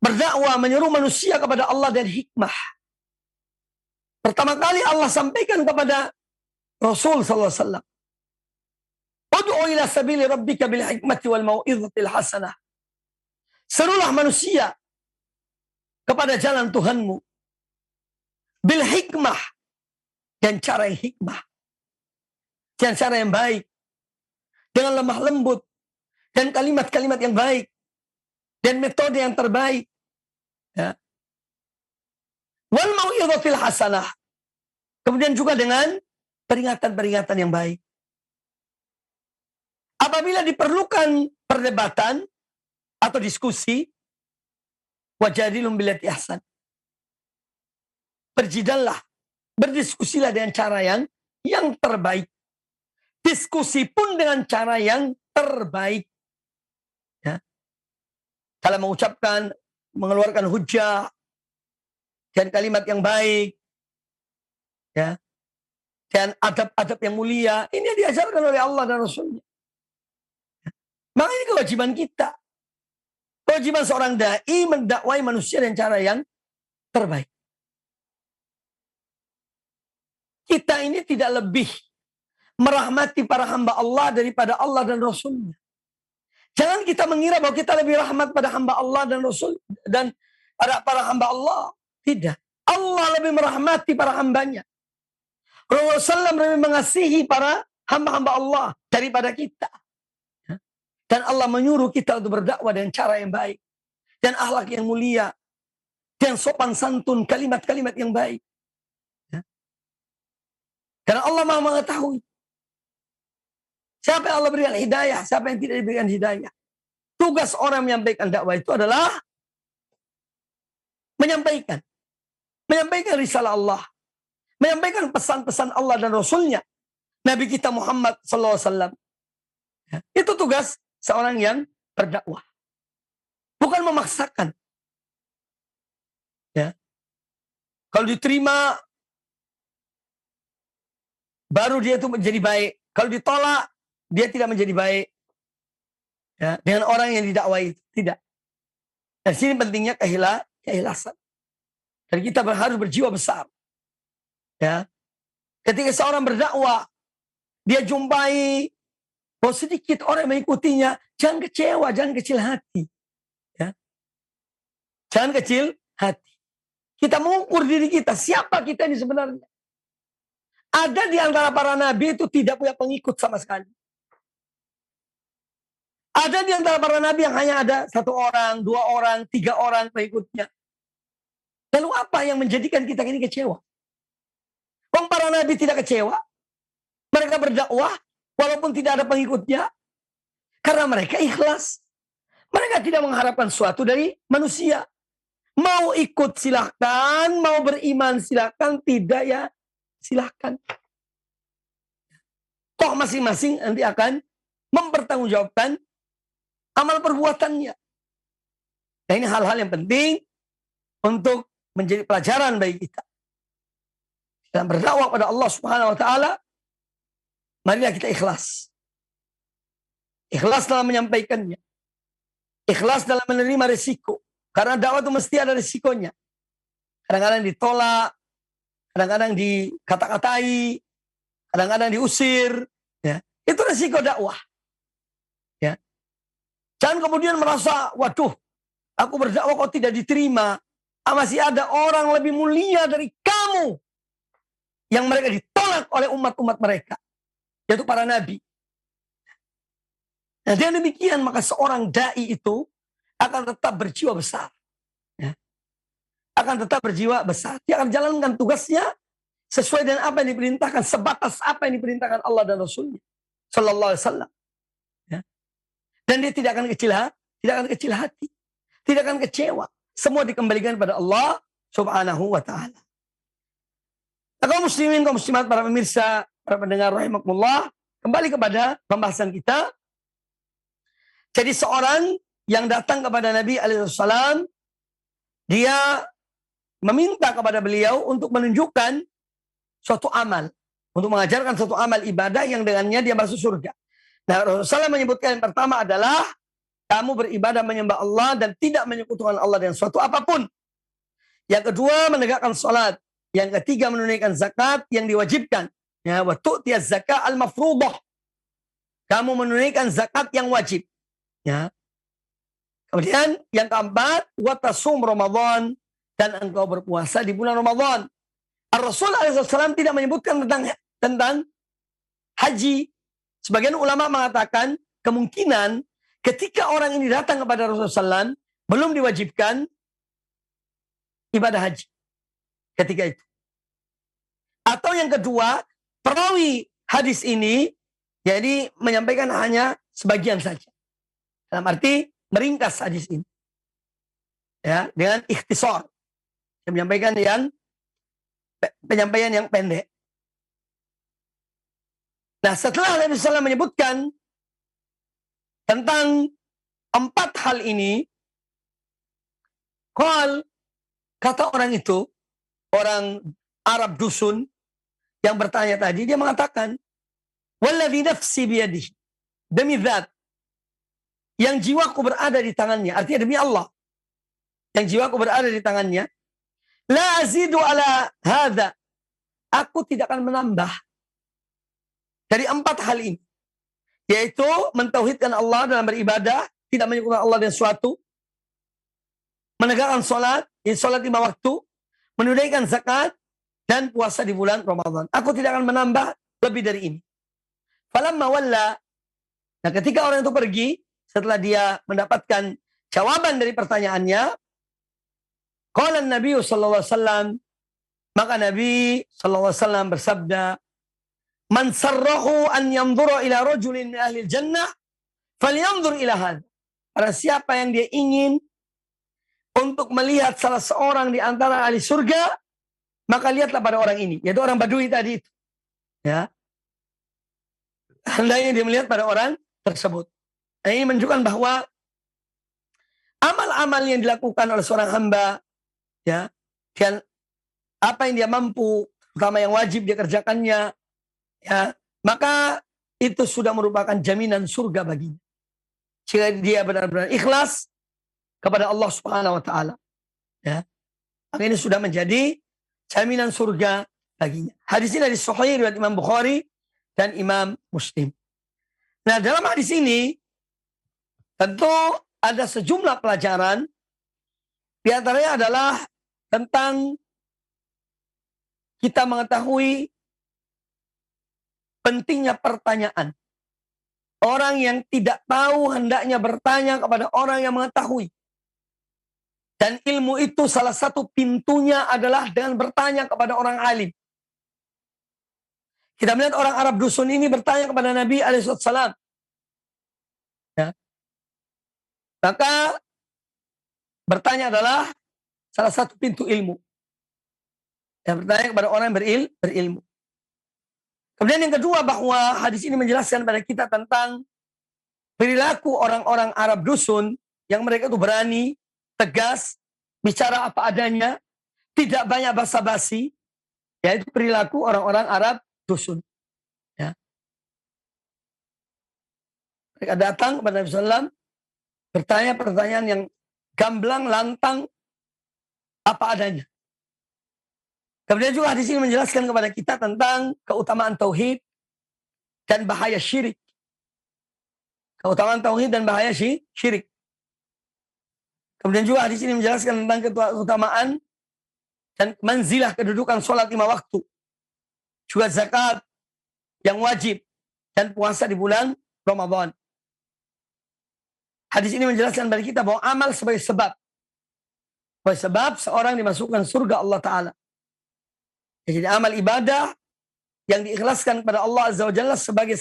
berdakwah, menyeru manusia kepada Allah dan hikmah. Pertama kali Allah sampaikan kepada Rasul sallallahu alaihi wasallam, "Ud'u ila sabili rabbika bil hikmati wal mau'izatil hasanah." Serulah manusia kepada jalan Tuhanmu bil hikmah, dan cara yang hikmah, dan cara yang baik, dengan lemah lembut, dan kalimat-kalimat yang baik, dan metode yang terbaik. Ya. Wal mau'izatil hasanah. Kemudian juga dengan peringatan-peringatan yang baik. Apabila diperlukan perdebatan atau diskusi, wajadilhum billati ahsan. Berjidallah, berdiskusilah dengan cara yang terbaik. Diskusi pun dengan cara yang terbaik. Ya. Kalau mengucapkan, mengeluarkan hujah dan kalimat yang baik, ya, dan adab-adab yang mulia, ini yang diajarkan oleh Allah dan Rasulnya. Maka ini kewajiban kita. Kewajiban seorang dai mendakwai manusia dengan cara yang terbaik. Kita ini tidak lebih merahmati para hamba Allah daripada Allah dan Rasulnya. Jangan kita mengira bahwa kita lebih rahmat pada hamba Allah dan Rasul dan para hamba Allah. Tidak. Allah lebih merahmati para hambanya. Rasulullah SAW lebih mengasihi para hamba-hamba Allah daripada kita. Dan Allah menyuruh kita untuk berdakwah dengan cara yang baik. Dan akhlak yang mulia. Dan sopan santun, kalimat-kalimat yang baik. Karena Allah Maha mengetahui siapa yang Allah berikan hidayah, siapa yang tidak diberikan hidayah. Tugas orang menyampaikan dakwah itu adalah menyampaikan risalah Allah, menyampaikan pesan-pesan Allah dan Rasulnya, Nabi kita Muhammad SAW. Itu tugas seorang yang berdakwah, bukan memaksakan. Ya, kalau diterima, baru dia itu menjadi baik. Kalau ditolak, dia tidak menjadi baik. Ya, dengan orang yang didakwai itu. Tidak. Dan sini pentingnya keikhlasan. Dan kita harus berjiwa besar. Ya. Ketika seorang berdakwah, dia jumpai bahwa sedikit orang yang mengikutinya, jangan kecewa, jangan kecil hati. Ya. Jangan kecil hati. Kita mengukur diri kita, siapa kita ini sebenarnya. Ada di antara para nabi itu tidak punya pengikut sama sekali. Ada di antara para nabi yang hanya ada 1 orang, 2 orang, 3 orang pengikutnya. Lalu apa yang menjadikan kita ini kecewa? Wong para nabi tidak kecewa. Mereka berdakwah walaupun tidak ada pengikutnya. Karena mereka ikhlas. Mereka tidak mengharapkan sesuatu dari manusia. Mau ikut silahkan, mau beriman silahkan, tidak ya silahkan. Toh masing-masing nanti akan mempertanggungjawabkan amal perbuatannya. Nah, ini hal-hal yang penting untuk menjadi pelajaran bagi kita. Dalam berdakwah pada Allah Subhanahu wa taala, marilah kita ikhlas. Ikhlas dalam menyampaikannya. Ikhlas dalam menerima risiko. Karena dakwah itu mesti ada risikonya. Kadang-kadang ditolak, kadang-kadang dikata-katai, kadang-kadang diusir. Ya. Itu risiko dakwah. Ya. Jangan kemudian merasa, waduh, aku berdakwah kok tidak diterima. Masih ada orang lebih mulia dari kamu. Yang mereka ditolak oleh umat-umat mereka. Yaitu para nabi. Nah, dengan demikian maka seorang da'i itu akan tetap berjiwa besar. Ya. Akan tetap berjiwa besar. Dia akan jalankan tugasnya sesuai dengan apa yang diperintahkan. Sebatas apa yang diperintahkan Allah dan Rasulnya. Sallallahu alaihi wasallam. Ya. Dan dia tidak akan kecil hati. Tidak akan kecewa. Semua dikembalikan pada Allah Subhanahu wa ta'ala. Nah, kaum muslimin, kaum muslimat, para pemirsa, para pendengar rahimakumullah, kembali kepada pembahasan kita. Jadi seorang yang datang kepada Nabi alaihissalam, dia meminta kepada beliau untuk menunjukkan suatu amal, untuk mengajarkan suatu amal ibadah yang dengannya dia masuk surga. Nah, Rasulullah menyebutkan yang pertama adalah kamu beribadah menyembah Allah dan tidak menyekutukan Allah dengan suatu apapun. Yang kedua, menegakkan salat. Yang ketiga, menunaikan zakat yang diwajibkan. Ya, wa tu'tiyaz zakat al-mafruḍah. Kamu menunaikan zakat yang wajib. Ya. Kemudian yang keempat, wa tasum Ramadan, dan engkau berpuasa di bulan Ramadan. Rasul SAW tidak menyebutkan tentang haji. Sebagian ulama mengatakan kemungkinan ketika orang ini datang kepada Rasulullah SAW belum diwajibkan ibadah haji ketika itu. Atau yang kedua, perawi hadis ini jadi menyampaikan hanya sebagian saja. Dalam arti meringkas hadis ini. Ya, dengan ikhtisar. Dia menyampaikan penyampaian yang pendek. Nah, setelah Nabi SAW menyebutkan tentang 4 hal ini, kata orang itu, orang Arab dusun yang bertanya tadi, dia mengatakan, walladzi nafsi biyadihi, demi zat yang jiwaku berada di tangannya, artinya demi Allah yang jiwaku berada di tangannya, la azidu ala hadza, aku tidak akan menambah dari 4 hal ini, yaitu mentauhidkan Allah dalam beribadah, tidak menyekutukan Allah dengan suatu, menegakkan sholat 5 waktu, menunaikan zakat, dan puasa di bulan Ramadan. Aku tidak akan menambah lebih dari ini. Falamma walla, nah ketika orang itu pergi, setelah dia mendapatkan jawaban dari pertanyaannya, qala Nabi sallallahu alaihi wasallam, maka Nabi sallallahu alaihi wasallam bersabda, man sarrahu an yanzura ila rajulin min ahli jannah, falyanzur ila hadza. Para siapa yang dia ingin untuk melihat salah seorang di antara ahli surga, maka lihatlah pada orang ini, yaitu orang Badui tadi itu. Ya. Hendaknya dia melihat pada orang tersebut. Nah, ini menunjukkan bahwa amal-amal yang dilakukan oleh seorang hamba, ya, dan apa yang dia mampu, terutama yang wajib dia kerjakannya, ya, maka itu sudah merupakan jaminan surga baginya. Jika dia benar-benar ikhlas kepada Allah Subhanahu wa taala. Ya. Maka ini sudah menjadi jaminan surga baginya. Hadis ini dari Sahih riwayat Imam Bukhari dan Imam Muslim. Nah, dalam hadis ini tentu ada sejumlah pelajaran. Di antaranya adalah tentang kita mengetahui pentingnya pertanyaan. Orang yang tidak tahu hendaknya bertanya kepada orang yang mengetahui. Dan ilmu itu salah satu pintunya adalah dengan bertanya kepada orang alim. Kita melihat orang Arab dusun ini bertanya kepada Nabi alaihissalam. Ya. Maka bertanya adalah salah satu pintu ilmu. Yang bertanya kepada orang yang berilmu. Kemudian yang kedua, bahwa hadis ini menjelaskan pada kita tentang perilaku orang-orang Arab dusun yang mereka itu berani, tegas, bicara apa adanya, tidak banyak basa-basi, yaitu perilaku orang-orang Arab dusun. Ya. Mereka datang kepada Nabi SAW, bertanya pertanyaan yang gamblang, lantang, apa adanya. Kemudian juga hadis ini menjelaskan kepada kita tentang keutamaan tauhid dan bahaya syirik. Keutamaan tauhid dan bahaya syirik. Kemudian juga hadis ini menjelaskan tentang keutamaan dan manzilah kedudukan sholat 5 waktu. Juga zakat yang wajib dan puasa di bulan Ramadan. Hadis ini menjelaskan kepada kita bahwa amal sebagai sebab. Sebab seorang dimasukkan surga Allah Ta'ala. Jadi amal ibadah yang diikhlaskan kepada Allah Azza wa Jalla sebagai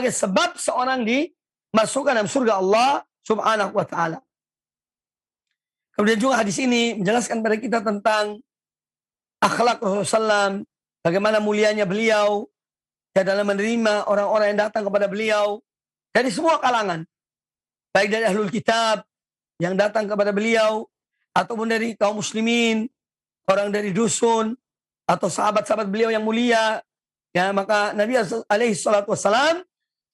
sebab seorang dimasukkan dalam surga Allah Subhanahu wa Ta'ala. Kemudian juga hadis ini menjelaskan kepada kita tentang akhlak Rasulullah SAW, bagaimana mulianya beliau ya dalam menerima orang-orang yang datang kepada beliau dari semua kalangan, baik dari ahlul kitab yang datang kepada beliau ataupun dari kaum muslimin, orang dari dusun atau sahabat-sahabat beliau yang mulia. Ya, maka Nabi alaihi salatu wassalam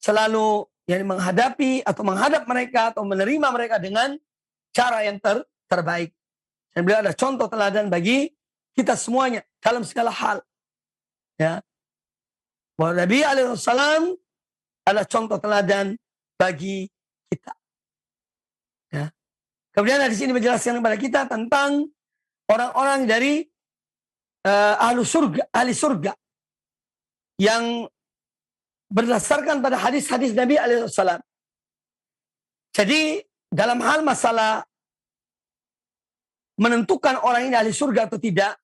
selalu menghadapi atau menghadap mereka atau menerima mereka dengan cara yang terbaik. Dan beliau adalah contoh teladan bagi kita semuanya dalam segala hal. Ya. Bahwa Nabi alaihi salam adalah contoh teladan bagi kita. Ya. Kemudian di sini menjelaskan kepada kita tentang orang-orang dari ahli surga yang berdasarkan pada hadis-hadis Nabi alaihi salam. Jadi dalam hal masalah menentukan orang ini ahli surga atau tidak,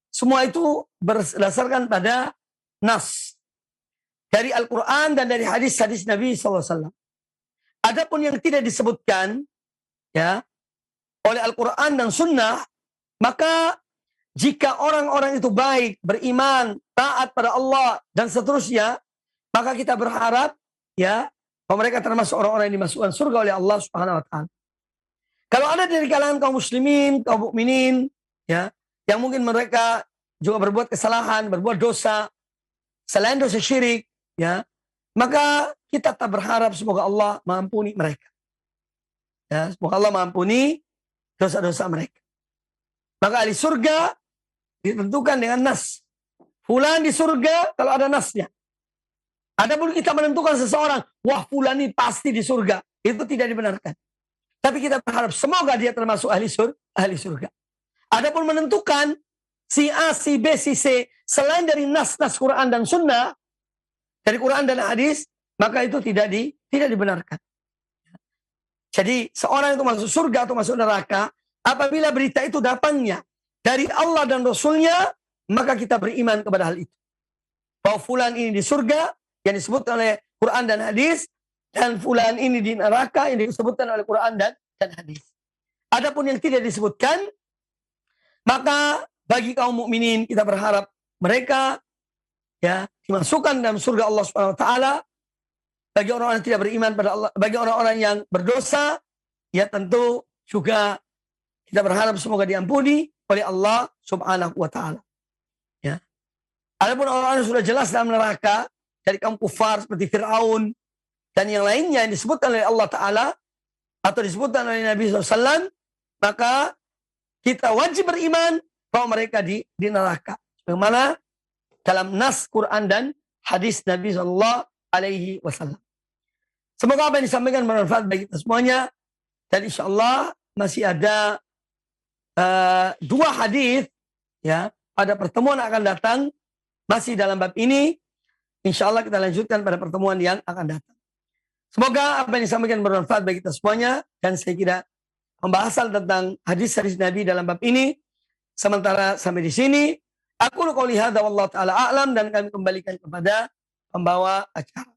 semua itu berdasarkan pada nas dari Al-Quran dan dari hadis-hadis Nabi SAW. Adapun yang tidak disebutkan ya oleh Al-Quran dan Sunnah, maka jika orang-orang itu baik, beriman, taat pada Allah dan seterusnya, maka kita berharap ya bahwa mereka termasuk orang-orang yang dimasukkan surga oleh Allah Subhanahu wa Ta'ala. Kalau ada dari kalangan kaum muslimin, kaum mukminin ya, yang mungkin mereka juga berbuat kesalahan, berbuat dosa selain dosa syirik ya, maka kita tak berharap semoga Allah mengampuni mereka. Ya, semoga Allah mengampuni dosa-dosa mereka. Maka ahli surga ditentukan dengan nas. Fulan di surga kalau ada nasnya. Adapun kita menentukan seseorang, wah fulan ini pasti di surga, itu tidak dibenarkan. Tapi kita berharap semoga dia termasuk ahli surga. Adapun menentukan si A, si B, si C selain dari nas-nas Quran dan Sunnah, dari Quran dan hadis, maka itu tidak dibenarkan. Jadi seorang itu masuk surga atau masuk neraka apabila berita itu datangnya dari Allah dan Rasulnya, maka kita beriman kepada hal itu. Bahwa fulan ini di surga yang disebut oleh Quran dan hadis, dan fulan ini di neraka yang disebutkan oleh Quran dan hadis. Adapun yang tidak disebutkan, maka bagi kaum mukminin kita berharap mereka ya dimasukkan dalam surga Allah Subhanahu wa Ta'ala. Bagi orang-orang yang tidak beriman pada Allah, bagi orang-orang yang berdosa, ya tentu juga kita berharap semoga diampuni oleh Allah Subhanahu wa Ta'ala. Ya. Adapun orang-orang yang sudah jelas dalam neraka dari kaum kufar seperti Fir'aun dan yang lainnya yang disebutkan oleh Allah Ta'ala atau disebutkan oleh Nabi SAW, maka kita wajib beriman bahwa mereka di neraka. Bagaimana dalam nas Quran dan hadis Nabi SAW. Semoga apa yang disampaikan bermanfaat bagi kita semuanya. Dan insya Allah masih ada 2 hadis ya pada pertemuan yang akan datang masih dalam bab ini. Insya Allah kita lanjutkan pada pertemuan yang akan datang. Semoga apa yang disampaikan bermanfaat bagi kita semuanya, dan saya kira pembahasan tentang hadis-hadis Nabi dalam bab ini sementara sampai di sini. Aku qouli hadza wallahu taala a'lam, dan kami kembalikan kepada pembawa acara.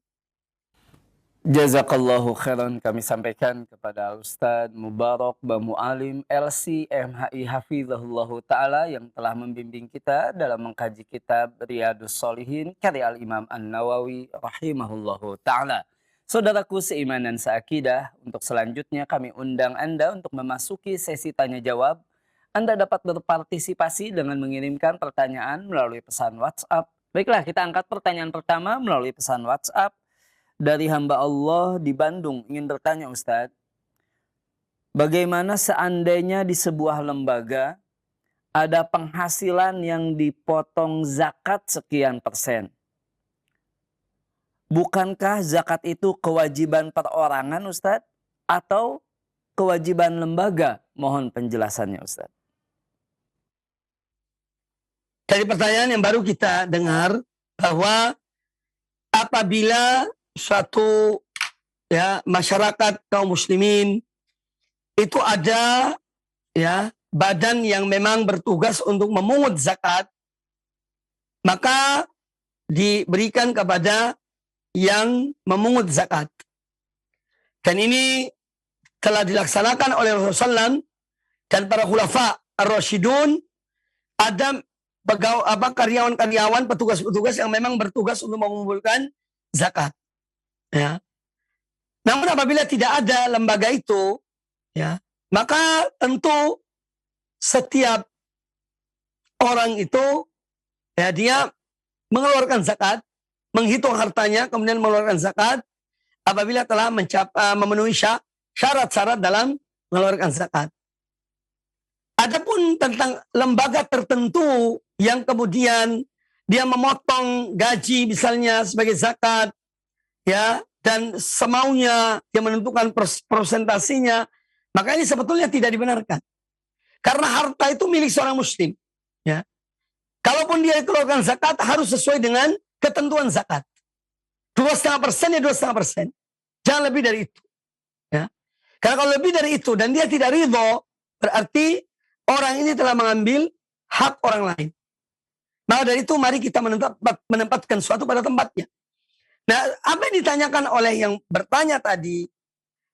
Jazakallahu khairan kami sampaikan kepada Ustadz Mubarak Bamu Alim LC MHI Hafizahullahu Ta'ala yang telah membimbing kita dalam mengkaji kitab Riyadus Shalihin karya Al-Imam An-Nawawi Rahimahullahu Ta'ala. Saudaraku seiman dan seakidah, untuk selanjutnya kami undang Anda untuk memasuki sesi tanya jawab. Anda dapat berpartisipasi dengan mengirimkan pertanyaan melalui pesan WhatsApp. Baiklah, kita angkat pertanyaan pertama melalui pesan WhatsApp dari hamba Allah di Bandung. Ingin bertanya Ustadz, bagaimana seandainya di sebuah lembaga ada penghasilan yang dipotong zakat sekian persen? Bukankah zakat itu kewajiban perorangan Ustadz atau kewajiban lembaga? Mohon penjelasannya Ustadz. Dari pertanyaan yang baru kita dengar bahwa apabila suatu masyarakat kaum muslimin itu ada badan yang memang bertugas untuk memungut zakat, maka diberikan kepada yang memungut zakat. Dan ini telah dilaksanakan oleh Rasulullah SAW dan para khulafa ar-rasyidun. Ada karyawan-karyawan, petugas-petugas yang memang bertugas untuk mengumpulkan zakat. Ya. Namun apabila tidak ada lembaga itu, maka tentu setiap orang itu dia mengeluarkan zakat, menghitung hartanya, kemudian mengeluarkan zakat apabila telah memenuhi syarat-syarat dalam mengeluarkan zakat. Adapun tentang lembaga tertentu yang kemudian dia memotong gaji misalnya sebagai zakat, dan semaunya dia menentukan persentasinya, maka ini sebetulnya tidak dibenarkan. Karena harta itu milik seorang muslim. Kalaupun dia keluarkan zakat harus sesuai dengan ketentuan zakat. 2,5% ya 2,5%. Jangan lebih dari itu. Karena kalau lebih dari itu dan dia tidak ridho, berarti orang ini telah mengambil hak orang lain. Maka dari itu mari kita menempatkan suatu pada tempatnya. Nah, apa yang ditanyakan oleh yang bertanya tadi,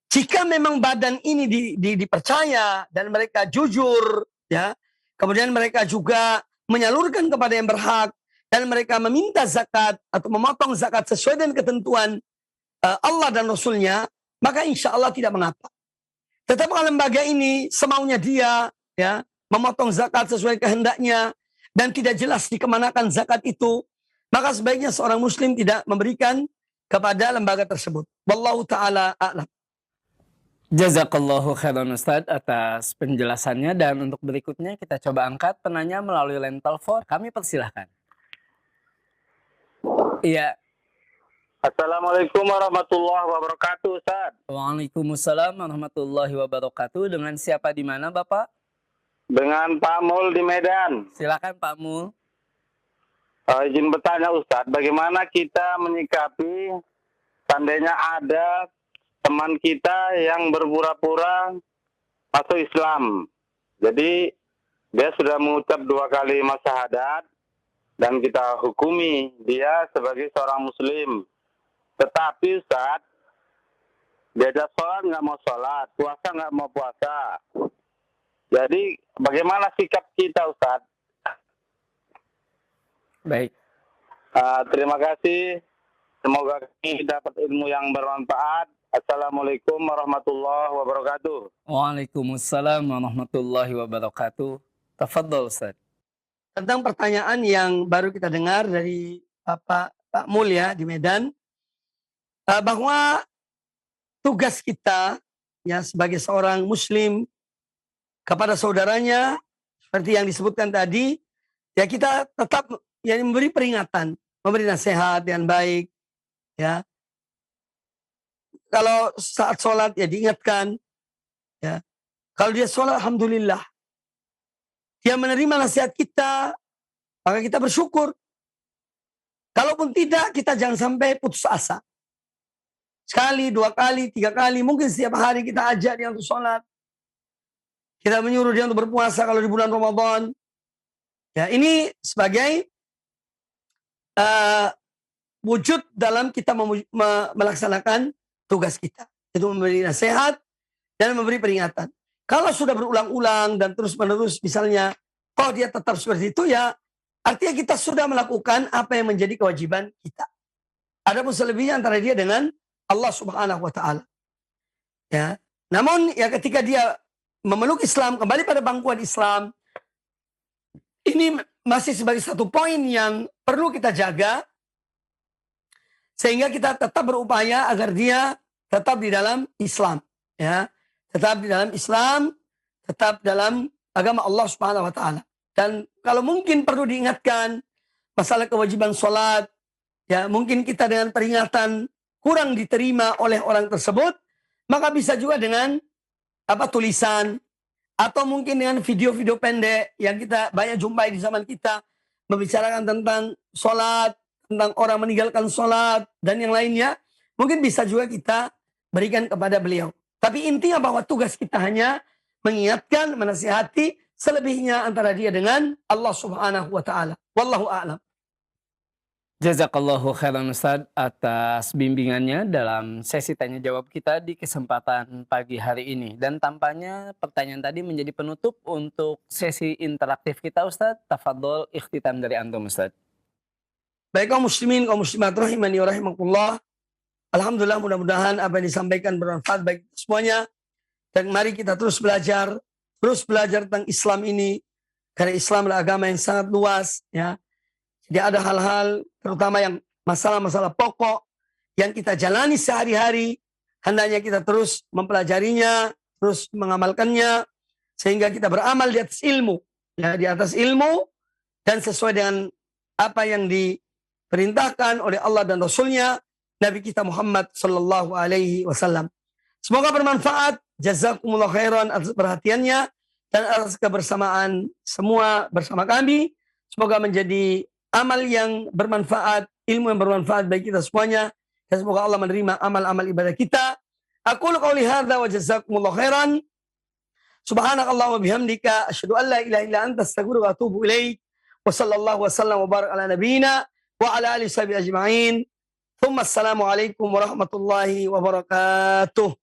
jika memang badan ini dipercaya dan mereka jujur, kemudian mereka juga menyalurkan kepada yang berhak dan mereka meminta zakat atau memotong zakat sesuai dengan ketentuan Allah dan Rasulnya, maka insya Allah tidak mengapa. Tetapi kalau lembaga ini semaunya dia, memotong zakat sesuai kehendaknya dan tidak jelas dikemanakan zakat itu, maka sebaiknya seorang muslim tidak memberikan kepada lembaga tersebut. Wallahu ta'ala a'lam. Jazakallahu khairan Ustadz atas penjelasannya. Dan untuk berikutnya kita coba angkat penanya melalui line telepon. Kami persilahkan. Iya. Assalamualaikum warahmatullahi wabarakatuh Ustadz. Waalaikumsalam warahmatullahi wabarakatuh. Dengan siapa di mana Bapak? Dengan Pak Mul di Medan. Silakan Pak Mul. Izin bertanya Ustadz, bagaimana kita menyikapi seandainya ada teman kita yang berpura-pura masuk Islam. Jadi dia sudah mengucap 2 kalimat syahadat dan kita hukumi dia sebagai seorang muslim. Tetapi Ustadz, diajak sholat nggak mau sholat, puasa nggak mau puasa. Jadi bagaimana sikap kita Ustadz? Baik. Terima kasih. Semoga kita dapat ilmu yang bermanfaat. Assalamualaikum warahmatullahi wabarakatuh. Waalaikumsalam warahmatullahi wabarakatuh. Tafadhol Ustaz. Tentang pertanyaan yang baru kita dengar dari Pak Mul di Medan, bahwa tugas kita sebagai seorang muslim kepada saudaranya seperti yang disebutkan tadi, kita tetap memberi peringatan, memberi nasihat yang baik, Kalau saat sholat diingatkan, Kalau dia sholat, alhamdulillah, dia menerima nasihat kita, maka kita bersyukur. Kalaupun tidak, kita jangan sampai putus asa. Sekali, 2 kali, 3 kali, mungkin setiap hari kita ajak dia untuk sholat. Kita menyuruh dia untuk berpuasa kalau di bulan Ramadan. Ini sebagai wujud dalam kita melaksanakan tugas kita. Itu memberi nasihat dan memberi peringatan. Kalau sudah berulang-ulang dan terus-menerus misalnya, kalau dia tetap seperti itu ya, artinya kita sudah melakukan apa yang menjadi kewajiban kita. Adapun selebihnya antara dia dengan Allah Subhanahu wa taala. Ya. Namun ya ketika dia memeluk Islam, kembali pada pangkuan Islam, ini masih sebagai satu poin yang perlu kita jaga, sehingga kita tetap berupaya agar dia tetap di dalam Islam, ya, tetap di dalam Islam, tetap dalam agama Allah Subhanahu wa taala. Dan kalau mungkin perlu diingatkan masalah kewajiban sholat, ya mungkin kita dengan peringatan kurang diterima oleh orang tersebut, maka bisa juga dengan tulisan, atau mungkin dengan video-video pendek yang kita banyak jumpai di zaman kita, membicarakan tentang sholat, tentang orang meninggalkan sholat, dan yang lainnya. Mungkin bisa juga kita berikan kepada beliau. Tapi intinya bahwa tugas kita hanya mengingatkan, menasihati, selebihnya antara dia dengan Allah Subhanahu wa taala. Wallahu a'lam. Jazakallahu khairan Ustaz atas bimbingannya dalam sesi tanya jawab kita di kesempatan pagi hari ini. Dan tampaknya pertanyaan tadi menjadi penutup untuk sesi interaktif kita Ustaz. Tafadhol ikhtitam dari antum Ustaz. Baik kaum muslimin, kaum muslimat rahimani wa rahimakumullah. Alhamdulillah, mudah-mudahan apa yang disampaikan bermanfaat bagi semuanya. Dan mari kita terus belajar tentang Islam ini. Karena Islam adalah agama yang sangat luas, ya. Jadi ada hal-hal terutama yang masalah-masalah pokok yang kita jalani sehari-hari, hendaknya kita terus mempelajarinya, terus mengamalkannya, sehingga kita beramal di atas ilmu, ya, di atas ilmu dan sesuai dengan apa yang diperintahkan oleh Allah dan Rasulnya Nabi kita Muhammad Sallallahu Alaihi Wasallam. Semoga bermanfaat. Jazakumullah khairan atas perhatiannya dan atas kebersamaan semua bersama kami. Semoga menjadi amal yang bermanfaat, ilmu yang bermanfaat bagi kita semuanya, dan semoga Allah menerima amal-amal ibadah kita. Aqulu qouli hadza wa jazakumullahu khairan. Subhanakallahumma bihamdika asyhadu an la ilaha illa anta astaghfiruka wa atubu ilaik. Wa sallallahu wasallam wa barak ala nabiyyina wa ala alihi washabihi ajma'in. Thumma assalamu alaikum warahmatullahi wabarakatuh.